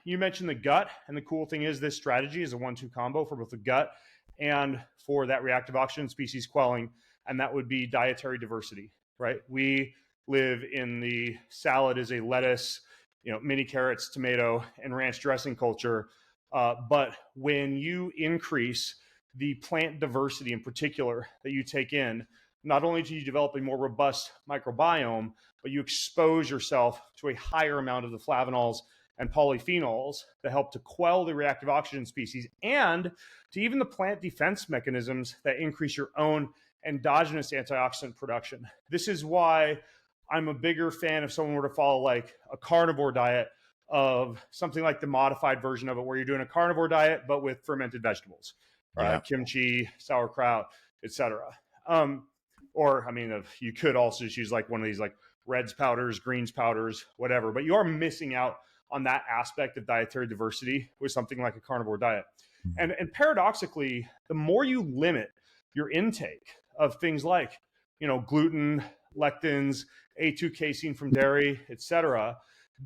You mentioned the gut, and the cool thing is this strategy is a 1-2 combo for both the gut and for that reactive oxygen species quelling, and that would be dietary diversity, right? We live in the salad is a lettuce, mini carrots, tomato, and ranch dressing culture. But when you increase the plant diversity in particular that you take in, not only do you develop a more robust microbiome, but you expose yourself to a higher amount of the flavonols and polyphenols that help to quell the reactive oxygen species and to even the plant defense mechanisms that increase your own endogenous antioxidant production. This is why I'm a bigger fan if someone were to follow like a carnivore diet of something like the modified version of it, where you're doing a carnivore diet but with fermented vegetables, kimchi, sauerkraut, etc. Or I mean, you could also just use like one of these like reds powders, greens powders, whatever. But you are missing out on that aspect of dietary diversity with something like a carnivore diet. And paradoxically, the more you limit your intake of things like, gluten, lectins, A2 casein from dairy, etc.,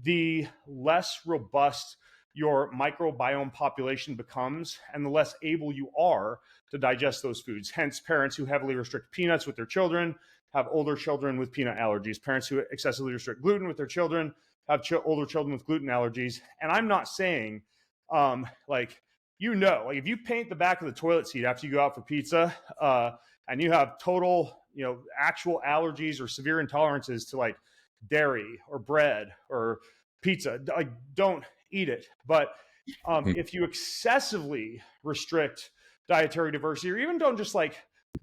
the less robust your microbiome population becomes and the less able you are to digest those foods. Hence, parents who heavily restrict peanuts with their children have older children with peanut allergies. Parents who excessively restrict gluten with their children have older children with gluten allergies. And I'm not saying, like if you paint the back of the toilet seat after you go out for pizza, and you have total, actual allergies or severe intolerances to like dairy or bread or pizza, like don't eat it. But if you excessively restrict dietary diversity, or even don't just like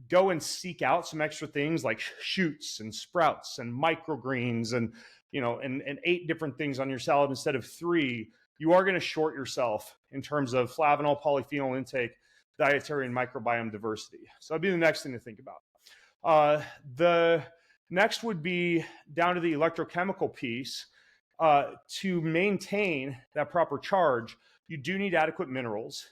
go and seek out some extra things like shoots and sprouts and microgreens and and 8 different things on your salad instead of 3, you are going to short yourself in terms of flavanol, polyphenol intake, dietary and microbiome diversity. So that'd be the next thing to think about. The next would be down to the electrochemical piece. To maintain that proper charge, you do need adequate minerals.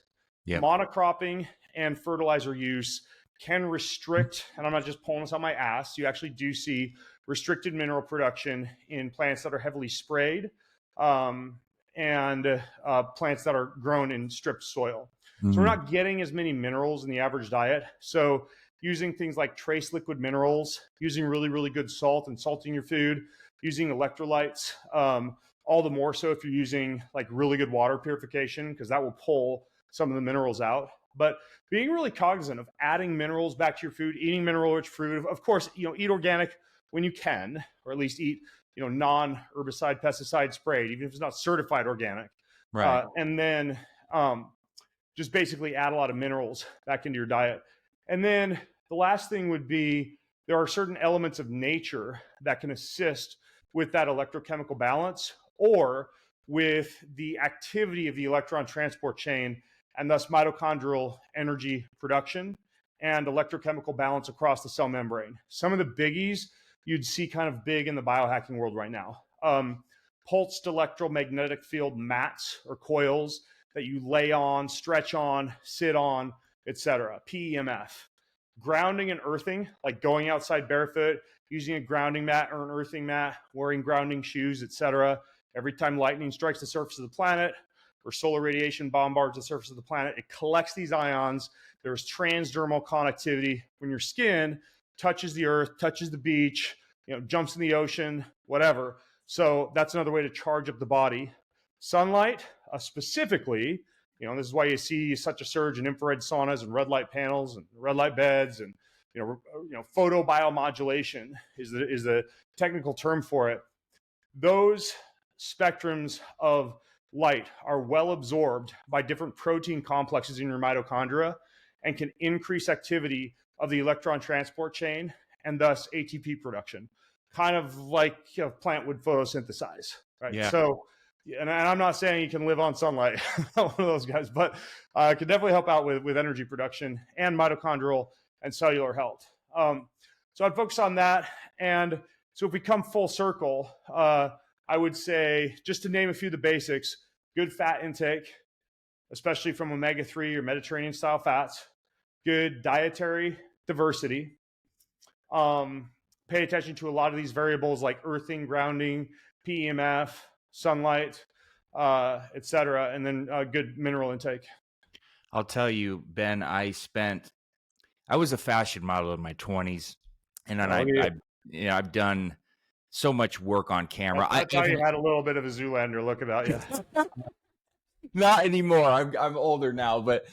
Yep. Monocropping and fertilizer use can restrict, and I'm not just pulling this on my ass, you actually do see restricted mineral production in plants that are heavily sprayed and plants that are grown in stripped soil. So we're not getting as many minerals in the average diet. So using things like trace liquid minerals, using really, really good salt and salting your food, using electrolytes, all the more so if you're using like really good water purification, because that will pull some of the minerals out. But being really cognizant of adding minerals back to your food, eating mineral-rich fruit, of course, eat organic when you can, or at least eat, non-herbicide, pesticide sprayed, even if it's not certified organic. Right. And then just basically add a lot of minerals back into your diet. And then the last thing would be, there are certain elements of nature that can assist with that electrochemical balance or with the activity of the electron transport chain and thus mitochondrial energy production and electrochemical balance across the cell membrane. Some of the biggies you'd see kind of big in the biohacking world right now. Pulsed electromagnetic field mats or coils that you lay on, stretch on, sit on, etc. PEMF. Grounding and earthing, like going outside barefoot, using a grounding mat or an earthing mat, wearing grounding shoes, etc. Every time lightning strikes the surface of the planet or solar radiation bombards the surface of the planet, it collects these ions. There's transdermal connectivity when your skin touches the earth, touches the beach, jumps in the ocean, whatever. So that's another way to charge up the body. Sunlight, specifically, this is why you see such a surge in infrared saunas and red light panels and red light beds and photobiomodulation is the technical term for it. Those spectrums of light are well absorbed by different protein complexes in your mitochondria and can increase activity of the electron transport chain and thus ATP production, kind of like plant would photosynthesize, right? Yeah. So, and I'm not saying you can live on sunlight, not one of those guys, but it can definitely help out with energy production and mitochondrial and cellular health. So I'd focus on that. And so if we come full circle, I would say, just to name a few of the basics, good fat intake, especially from omega-3 or Mediterranean style fats, good dietary diversity, pay attention to a lot of these variables like earthing, grounding, PEMF, sunlight, etc., and then good mineral intake. I'll tell you, Ben, I was a fashion model in my 20s, and then I've done so much work on camera. That's how you had a little bit of a Zoolander look about you. Not anymore. I'm older now, but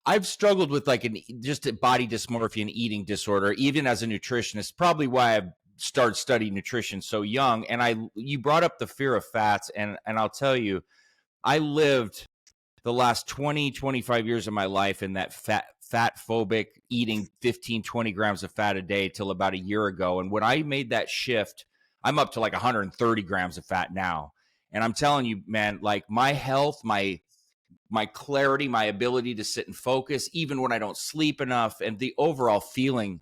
I've struggled with like just a body dysmorphia and eating disorder, even as a nutritionist. Probably why I started studying nutrition so young. And you brought up the fear of fats, and I'll tell you, I lived the last 20, 25 years of my life in that fat phobic, eating 15, 20 grams of fat a day till about a year ago. And when I made that shift, I'm up to like 130 grams of fat now. And I'm telling you, man, like my health, my clarity, my ability to sit and focus, even when I don't sleep enough, and the overall feeling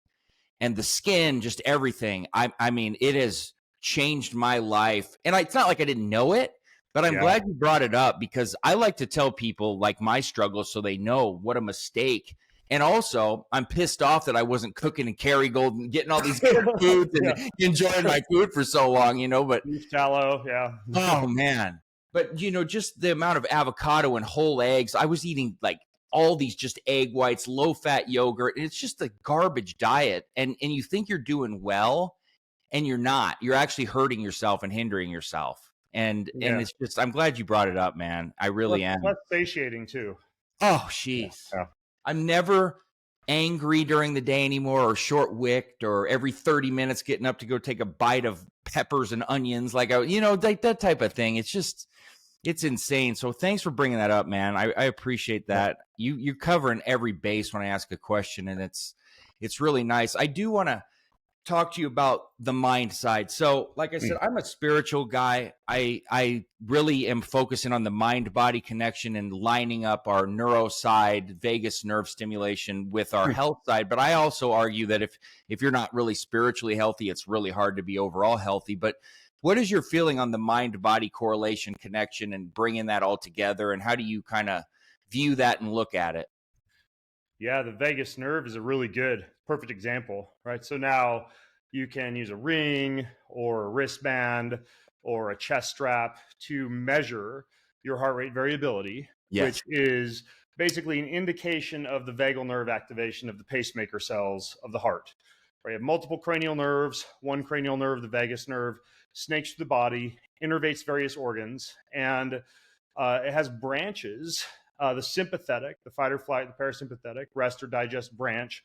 and the skin, just everything. I mean, it has changed my life. And it's not like I didn't know it, but I'm glad you brought it up, because I like to tell people like my struggles so they know what a mistake. And also, I'm pissed off that I wasn't cooking in Kerrygold and getting all these good foods and enjoying my food for so long, you know, but shallow. Yeah. Oh man. But you know, just the amount of avocado and whole eggs, I was eating like all these just egg whites, low fat yogurt. And it's just a garbage diet. And you think you're doing well, and you're not. You're actually hurting yourself and hindering yourself. And it's just, I'm glad you brought it up, man. I really am. Less satiating too. Oh, jeez. Yeah. I'm never angry during the day anymore, or short-wicked, or every 30 minutes getting up to go take a bite of peppers and onions, like that type of thing. It's just, it's insane. So thanks for bringing that up, man. I appreciate that. You're covering every base when I ask a question, and it's really nice. I do want to talk to you about the mind side. So like I said, I'm a spiritual guy. I really am focusing on the mind-body connection and lining up our neuro side, vagus nerve stimulation, with our health side. But I also argue that if you're not really spiritually healthy, it's really hard to be overall healthy. But what is your feeling on the mind-body correlation connection and bringing that all together? And how do you kind of view that and look at it? Yeah, the vagus nerve is a really good, perfect example, right? So now you can use a ring or a wristband or a chest strap to measure your heart rate variability, which is basically an indication of the vagal nerve activation of the pacemaker cells of the heart. Right? You have multiple cranial nerves, one cranial nerve, the vagus nerve, snakes through the body, innervates various organs, and it has branches. The sympathetic, the fight or flight, the parasympathetic, rest or digest branch,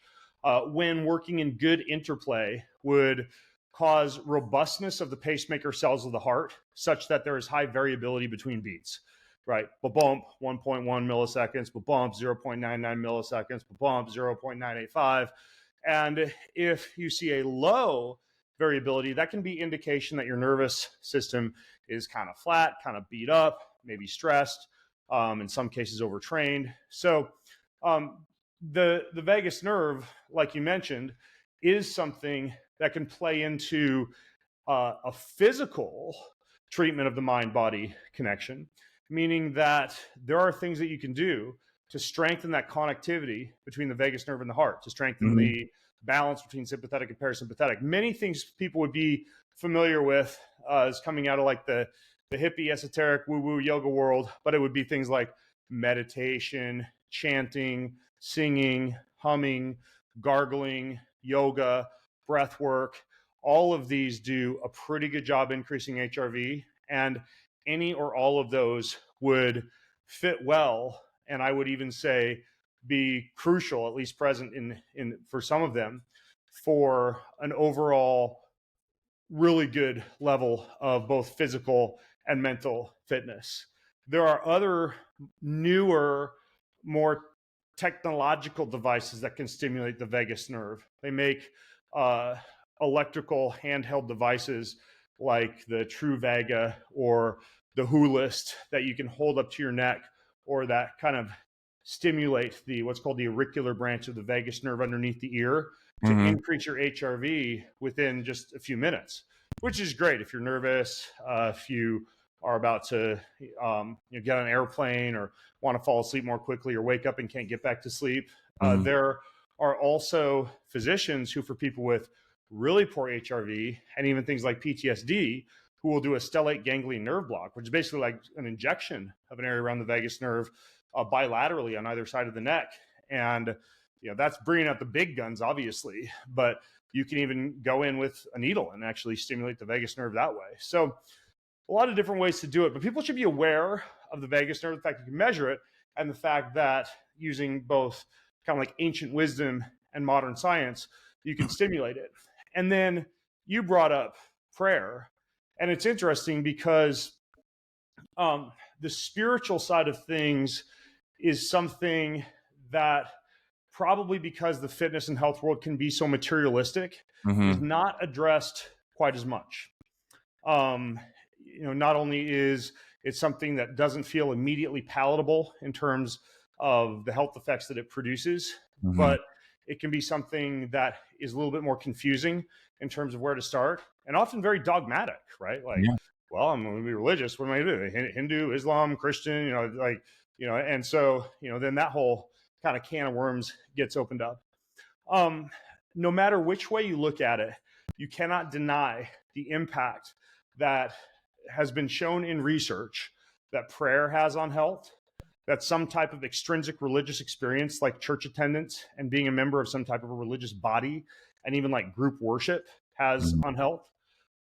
when working in good interplay, would cause robustness of the pacemaker cells of the heart, such that there is high variability between beats, right? Ba-bump, 1.1 milliseconds, ba-bump, 0.99 milliseconds, ba-bump, 0.985. And if you see a low variability, that can be indication that your nervous system is kind of flat, kind of beat up, maybe stressed, in some cases overtrained. So the vagus nerve, like you mentioned, is something that can play into a physical treatment of the mind-body connection, meaning that there are things that you can do to strengthen that connectivity between the vagus nerve and the heart, to strengthen the balance between sympathetic and parasympathetic. Many things people would be familiar with is coming out of like the hippie, esoteric, woo-woo yoga world, but it would be things like meditation, chanting, singing, humming, gargling, yoga, breath work. All of these do a pretty good job increasing HRV, and any or all of those would fit well, and I would even say be crucial, at least present in for some of them, for an overall really good level of both physical and mental fitness. There are other newer, more technological devices that can stimulate the vagus nerve. They make electrical handheld devices like the Truvaga or the Hoolist that you can hold up to your neck, or that kind of stimulate the what's called the auricular branch of the vagus nerve underneath the ear to increase your HRV within just a few minutes, which is great if you're nervous, if you are about to get on an airplane or want to fall asleep more quickly or wake up and can't get back to sleep. There are also physicians who, for people with really poor HRV and even things like PTSD, who will do a stellate ganglion nerve block, which is basically like an injection of an area around the vagus nerve bilaterally on either side of the neck. And that's bringing out the big guns, obviously, but you can even go in with a needle and actually stimulate the vagus nerve that way. So a lot of different ways to do it, but people should be aware of the vagus nerve, the fact you can measure it, and the fact that using both kind of like ancient wisdom and modern science, you can stimulate it. And then you brought up prayer, and it's interesting because the spiritual side of things is something that, probably because the fitness and health world can be so materialistic, is not addressed quite as much. Not only is it something that doesn't feel immediately palatable in terms of the health effects that it produces, but it can be something that is a little bit more confusing in terms of where to start, and often very dogmatic, right? Like, well, I'm going to be religious. What am I going to do? Hindu, Islam, Christian, and so, then that whole kind of can of worms gets opened up. No matter which way you look at it, you cannot deny the impact that has been shown in research that prayer has on health, that some type of extrinsic religious experience like church attendance and being a member of some type of a religious body and even like group worship has on health,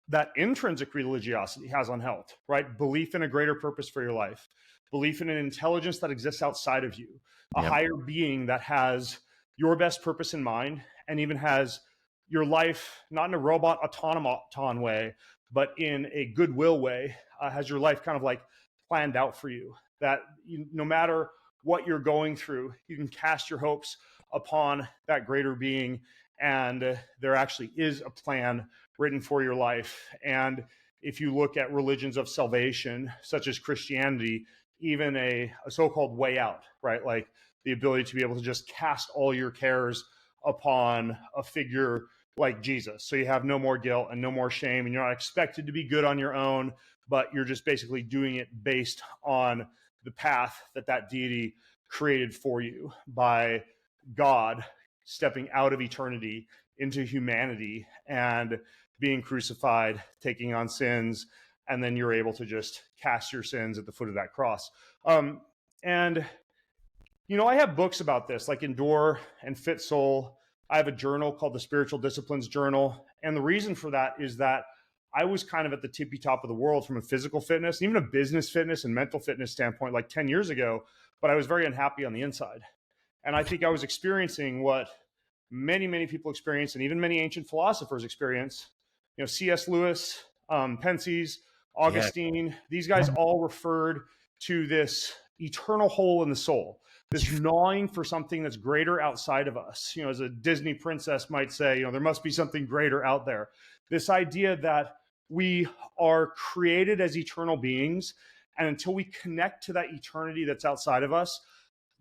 that intrinsic religiosity has on health, right? Belief in a greater purpose for your life, belief in an intelligence that exists outside of you, a higher being that has your best purpose in mind and even has your life, not in a robot automaton way, but in a goodwill way, has your life kind of like planned out for you, that no matter what you're going through, you can cast your hopes upon that greater being, and there actually is a plan written for your life. And if you look at religions of salvation, such as Christianity, even a so-called way out, right? Like the ability to be able to just cast all your cares upon a figure like Jesus. So you have no more guilt and no more shame, and you're not expected to be good on your own, but you're just basically doing it based on the path that deity created for you by God stepping out of eternity into humanity and being crucified, taking on sins, and then you're able to just cast your sins at the foot of that cross. And I have books about this, like Endure and Fit Soul. I have a journal called the Spiritual Disciplines Journal. And the reason for that is that I was kind of at the tippy top of the world from a physical fitness, even a business fitness and mental fitness standpoint, like 10 years ago, but I was very unhappy on the inside. And I think I was experiencing what many, many people experience, and even many ancient philosophers experience. C.S. Lewis, Pensies, Augustine, these guys all referred to this eternal hole in the soul, this gnawing for something that's greater outside of us. As a Disney princess might say, there must be something greater out there. This idea that we are created as eternal beings, and until we connect to that eternity that's outside of us,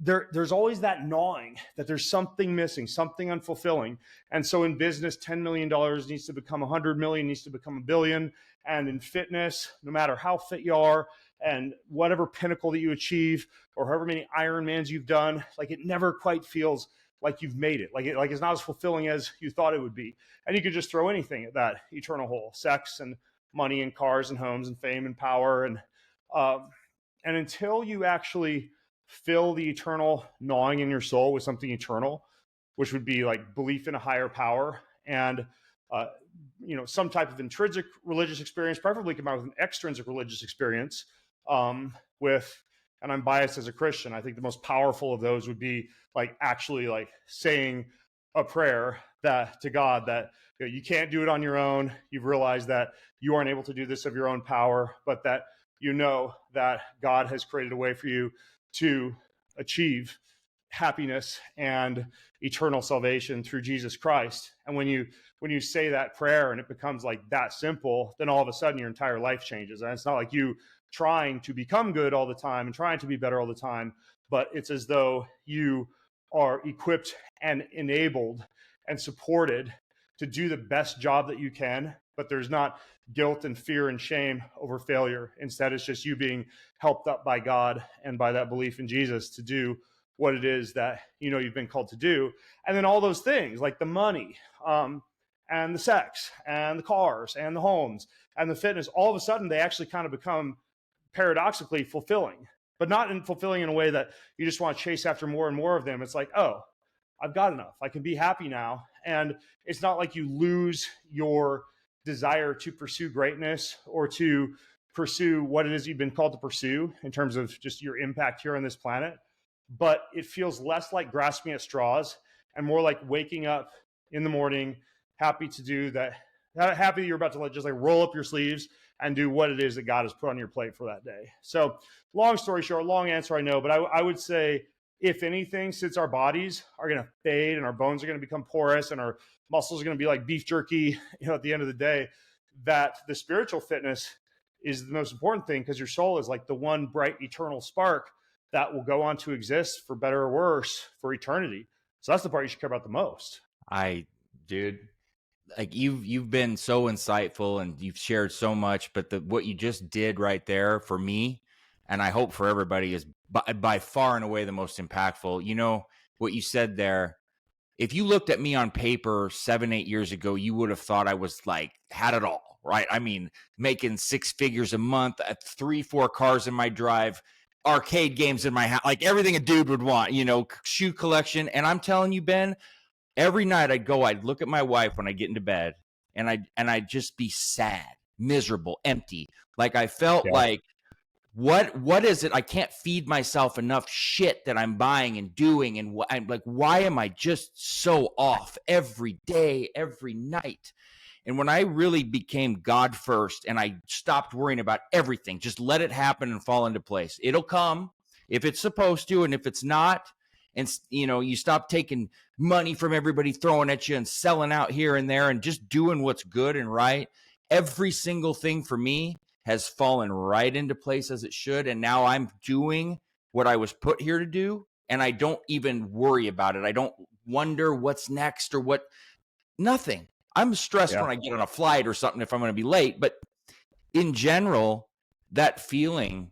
there's always that gnawing that there's something missing, something unfulfilling. And so in business, $10 million needs to become 100 million, needs to become a billion. And in fitness, no matter how fit you are and whatever pinnacle that you achieve or however many Ironmans you've done, like it never quite feels like you've made it. Like it's not as fulfilling as you thought it would be. And you could just throw anything at that eternal hole: sex and money and cars and homes and fame and power. And until you actually fill the eternal gnawing in your soul with something eternal, which would be like belief in a higher power and some type of intrinsic religious experience, preferably combined with an extrinsic religious experience, and I'm biased as a Christian, I think the most powerful of those would be like actually like saying a prayer to God that you can't do it on your own. You've realized that you aren't able to do this of your own power, but that that God has created a way for you to achieve happiness and eternal salvation through Jesus Christ. And when you say that prayer and it becomes like that simple, then all of a sudden your entire life changes. And it's not like you trying to become good all the time and trying to be better all the time, but it's as though you are equipped and enabled and supported to do the best job that you can, but there's not guilt and fear and shame over failure. Instead, it's just you being helped up by God and by that belief in Jesus to do what it is that you've been called to do. And then all those things like the money and the sex and the cars and the homes and the fitness, all of a sudden they actually kind of become paradoxically fulfilling, but not fulfilling in a way that you just want to chase after more and more of them. It's like, oh, I've got enough. I can be happy now. And it's not like you lose your desire to pursue greatness or to pursue what it is you've been called to pursue in terms of just your impact here on this planet. But it feels less like grasping at straws and more like waking up in the morning, happy to do that, happy that you're about to just like roll up your sleeves and do what it is that God has put on your plate for that day. So long story short, long answer, I know, but I would say, if anything, since our bodies are going to fade and our bones are going to become porous and our muscles are going to be like beef jerky, at the end of the day, that the spiritual fitness is the most important thing, because your soul is like the one bright eternal spark that will go on to exist for better or worse for eternity. So that's the part you should care about the most. Dude, like you've been so insightful and you've shared so much, but what you just did right there for me, and I hope for everybody, is by far and away the most impactful. What you said there, if you looked at me on paper 7-8 years ago, you would have thought I was like, had it all, right? I mean, making 6 figures a month, 3-4 cars in my drive, arcade games in my house, like everything a dude would want, shoe collection. And I'm telling you, Ben, every night I'd look at my wife when I get into bed, and I'd just be sad, miserable, empty. Like I felt like, what is it? I can't feed myself enough shit that I'm buying and doing. And I'm like, why am I just so off every day, every night? And when I really became God first and I stopped worrying about everything, just let it happen and fall into place. It'll come if it's supposed to. And if it's not, and you stop taking money from everybody throwing at you and selling out here and there and just doing what's good and right, every single thing for me has fallen right into place as it should. And now I'm doing what I was put here to do. And I don't even worry about it. I don't wonder what's next or nothing. I'm stressed when I get on a flight or something if I'm going to be late. But in general, that feeling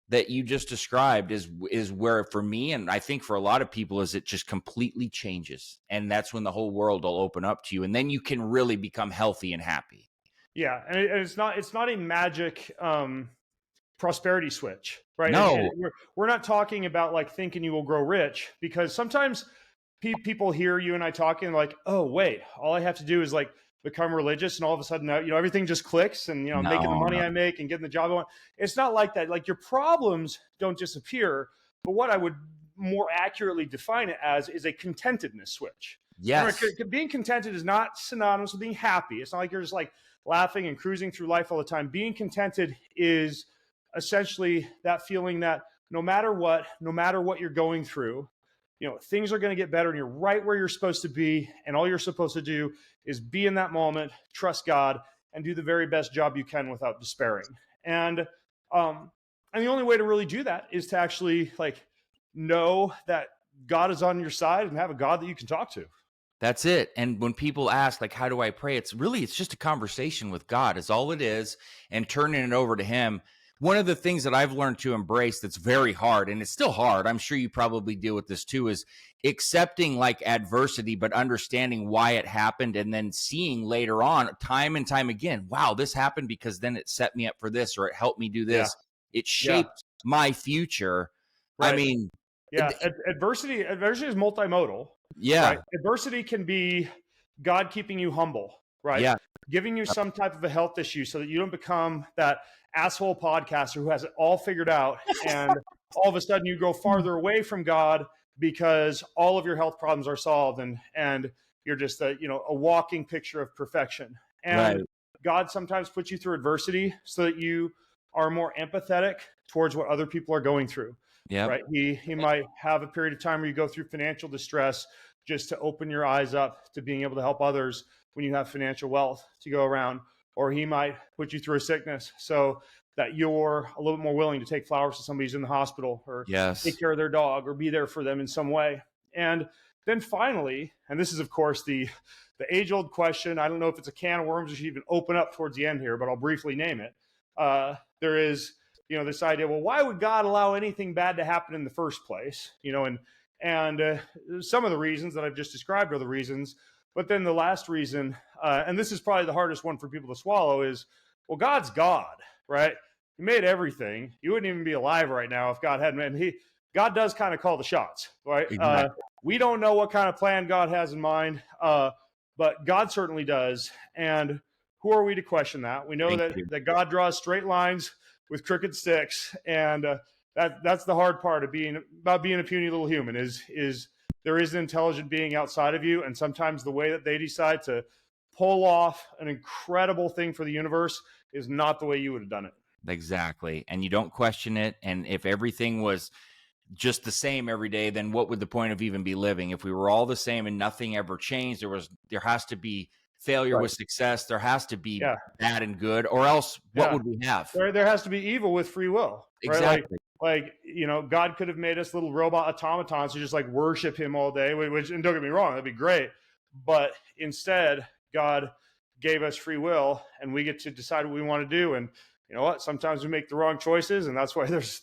that you just described is where, for me, and I think for a lot of people, is it just completely changes. And that's when the whole world will open up to you. And then you can really become healthy and happy. Yeah. And it's not a magic prosperity switch, right? No. And we're not talking about like thinking you will grow rich, because sometimes people hear you and I talking like, oh, wait, all I have to do is like become religious and all of a sudden, everything just clicks and, making the money I make and getting the job I want. It's not like that. Like, your problems don't disappear, but what I would more accurately define it as is a contentedness switch. Yes. Remember, being contented is not synonymous with being happy. It's not like you're just like laughing and cruising through life all the time. Being contented is essentially that feeling that no matter what you're going through, things are going to get better and you're right where you're supposed to be. And all you're supposed to do is be in that moment, trust God, and do the very best job you can without despairing. And the only way to really do that is to actually like know that God is on your side and have a God that you can talk to. That's it. And when people ask, like, how do I pray? It's just a conversation with God is all it is, and turning it over to him. One of the things that I've learned to embrace that's very hard, and it's still hard, I'm sure you probably deal with this too, is accepting like adversity, but understanding why it happened, and then seeing later on, time and time again, wow, this happened because then it set me up for this, or it helped me do this. Yeah. It shaped my future. Right. I mean, adversity is multimodal. Yeah. Right? Adversity can be God keeping you humble, right? Yeah. Giving you some type of a health issue so that you don't become that asshole podcaster who has it all figured out. And all of a sudden you go farther away from God because all of your health problems are solved and you're just a walking picture of perfection. And God sometimes puts you through adversity so that you are more empathetic towards what other people are going through. Yeah. Right. He might have a period of time where you go through financial distress just to open your eyes up to being able to help others when you have financial wealth to go around. Or he might put you through a sickness so that you're a little bit more willing to take flowers to somebody who's in the hospital, or take care of their dog, or be there for them in some way. And then finally, and this is of course the age-old question, I don't know if it's a can of worms we should even open up towards the end here, but I'll briefly name it. There is this idea, well, why would God allow anything bad to happen in the first place? And some of the reasons that I've just described are the reasons. But then the last reason, and this is probably the hardest one for people to swallow, is, well, God's God, right? He made everything. You wouldn't even be alive right now if God hadn't. And God does kind of call the shots, right? Exactly. we don't know what kind of plan God has in mind, but God certainly does. And who are we to question that? We know that God draws straight lines with crooked sticks, and that's the hard part of being a puny little human. Is there is an intelligent being outside of you, and sometimes the way that they decide to pull off an incredible thing for the universe is not the way you would have done it. Exactly. And you don't question it. And if everything was just the same every day, then what would the point of even be living? If we were all the same and nothing ever changed, there has to be failure with success. There has to be bad and good, or else what would we have? There has to be evil with free will. Exactly. Right? Like, God could have made us little robot automatons who just like worship him all day, which, and don't get me wrong, that'd be great. But instead, God gave us free will, and we get to decide what we want to do. And you know what? Sometimes we make the wrong choices, and that's why there's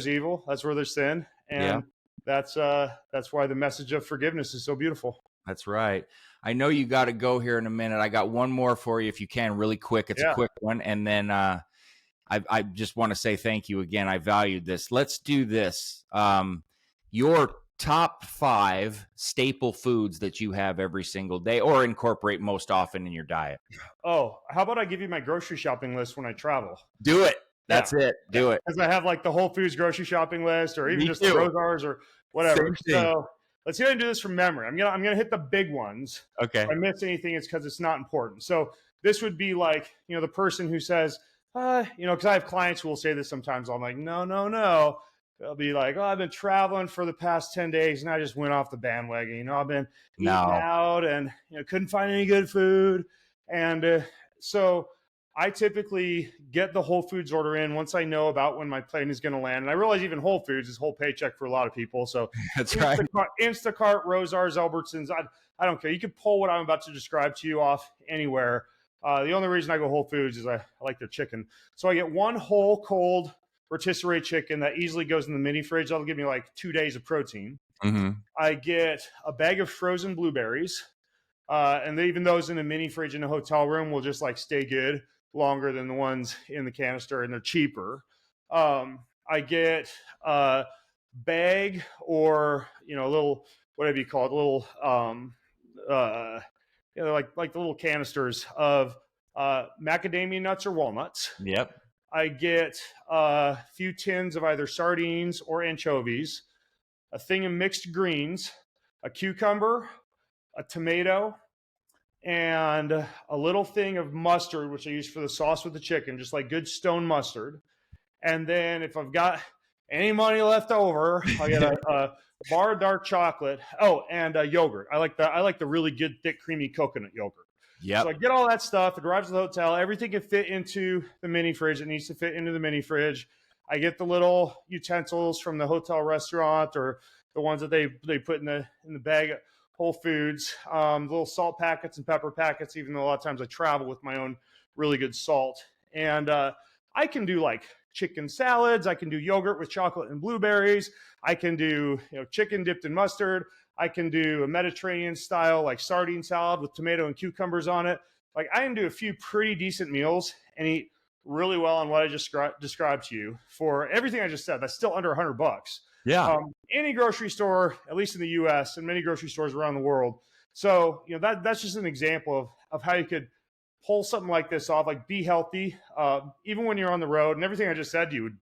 evil. That's where there's sin, and that's why the message of forgiveness is so beautiful. That's right. I know you got to go here in a minute. I got one more for you if you can, really quick. It's a quick one, and then I just want to say thank you again. I valued this. Let's do this. Your top 5 staple foods that you have every single day or incorporate most often in your diet. Oh, how about I give you my grocery shopping list when I travel? Do it. That's it. Do it. Because I have like the Whole Foods grocery shopping list, or even just the Rosars or whatever. So let's see if I can do this from memory. I'm gonna hit the big ones. Okay. If I miss anything, it's because it's not important. So this would be like, the person who says, because I have clients who will say this sometimes. I'm like, no. They'll be like, I've been traveling for the past 10 days and I just went off the bandwagon. I've been eating out and couldn't find any good food. And so I typically get the Whole Foods order in once I know about when my plane is going to land. And I realize even Whole Foods is whole paycheck for a lot of people. So that's right. Instacart, Rosars, Albertsons, I don't care. You can pull what I'm about to describe to you off anywhere. The only reason I go Whole Foods is I like their chicken. So I get one whole cold rotisserie chicken that easily goes in the mini fridge. That'll give me like 2 days of protein. Mm-hmm. I get a bag of frozen blueberries. And even those in a mini fridge in a hotel room will just like stay good longer than the ones in the canister, and they're cheaper. I get a bag or, a little, whatever you call it, a little, like the little canisters of macadamia nuts or walnuts. Yep. I get a few tins of either sardines or anchovies, a thing of mixed greens, a cucumber, a tomato, and a little thing of mustard, which I use for the sauce with the chicken, just like good stone mustard. And then if I've got any money left over, I get a bar of dark chocolate. Oh, and yogurt. I like the really good, thick, creamy coconut yogurt. Yeah. So I get all that stuff. It arrives at the hotel. Everything can fit into the mini fridge. It needs to fit into the mini fridge. I get the little utensils from the hotel restaurant, or the ones that they put in the bag at Whole Foods. Little salt packets and pepper packets. Even though a lot of times I travel with my own really good salt, and I can do like chicken salads. I can do yogurt with chocolate and blueberries. I can do chicken dipped in mustard. I can do a Mediterranean style like sardine salad with tomato and cucumbers on it. Like I can do a few pretty decent meals and eat really well on what I just described to you for everything I just said. That's still under $100. Yeah. Any grocery store, at least in the US, and many grocery stores around the world. So, that's just an example of how you could pull something like this off, like be healthy, even when you're on the road, and everything I just said to you would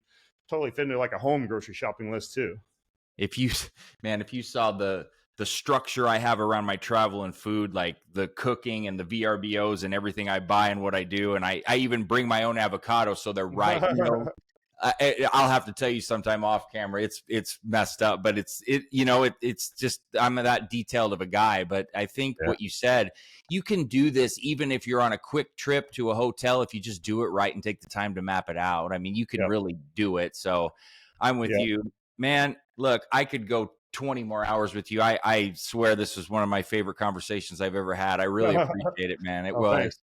totally fit into like a home grocery shopping list too. If you saw the structure I have around my travel and food, like the cooking and the VRBOs and everything I buy and what I do. And I even bring my own avocado. So they're right. I'll have to tell you sometime off camera. It's messed up, but it's just, I'm that detailed of a guy. But I think what you said, you can do this even if you're on a quick trip to a hotel, if you just do it right and take the time to map it out. I mean, you can really do it. So I'm with you, man. Look, I could go 20 more hours with you. I swear this was one of my favorite conversations I've ever had. I really appreciate it, man. It was. Thanks.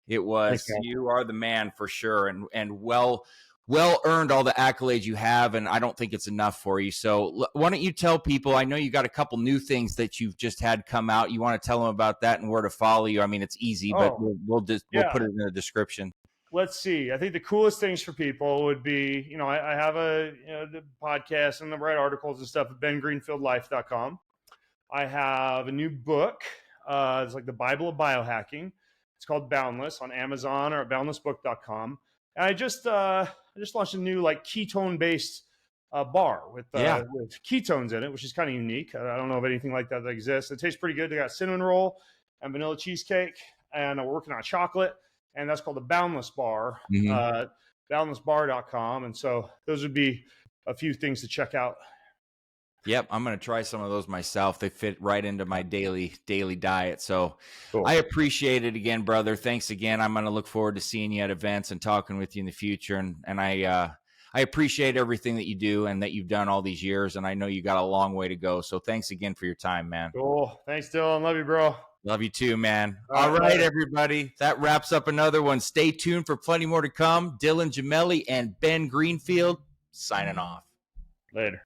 It was. Thanks, you are the man for sure, and well earned all the accolades you have, and I don't think it's enough for you. So why don't you tell people? I know you got a couple new things that you've just had come out. You want to tell them about that and where to follow you? I mean, it's easy, but we'll put it in the description. let's see. I think the coolest things for people would be, I have the podcast and the write articles and stuff at bengreenfieldlife.com. I have a new book. It's like the Bible of biohacking. It's called Boundless on Amazon or at boundlessbook.com. And I just launched a new like ketone based bar with ketones in it, which is kind of unique. I don't know of anything like that exists. It tastes pretty good. They got cinnamon roll and vanilla cheesecake, and we're working on chocolate. And that's called the Boundless Bar, boundlessbar.com. And so those would be a few things to check out. Yep, I'm going to try some of those myself. They fit right into my daily diet. So Cool. I appreciate it again, brother. Thanks again. I'm going to look forward to seeing you at events and talking with you in the future. And I appreciate everything that you do and that you've done all these years. And I know you got a long way to go. So thanks again for your time, man. Cool. Thanks, Dylan. Love you, bro. Love you too, man. All right, everybody. That wraps up another one. Stay tuned for plenty more to come. Dylan Gemelli and Ben Greenfield signing off. Later.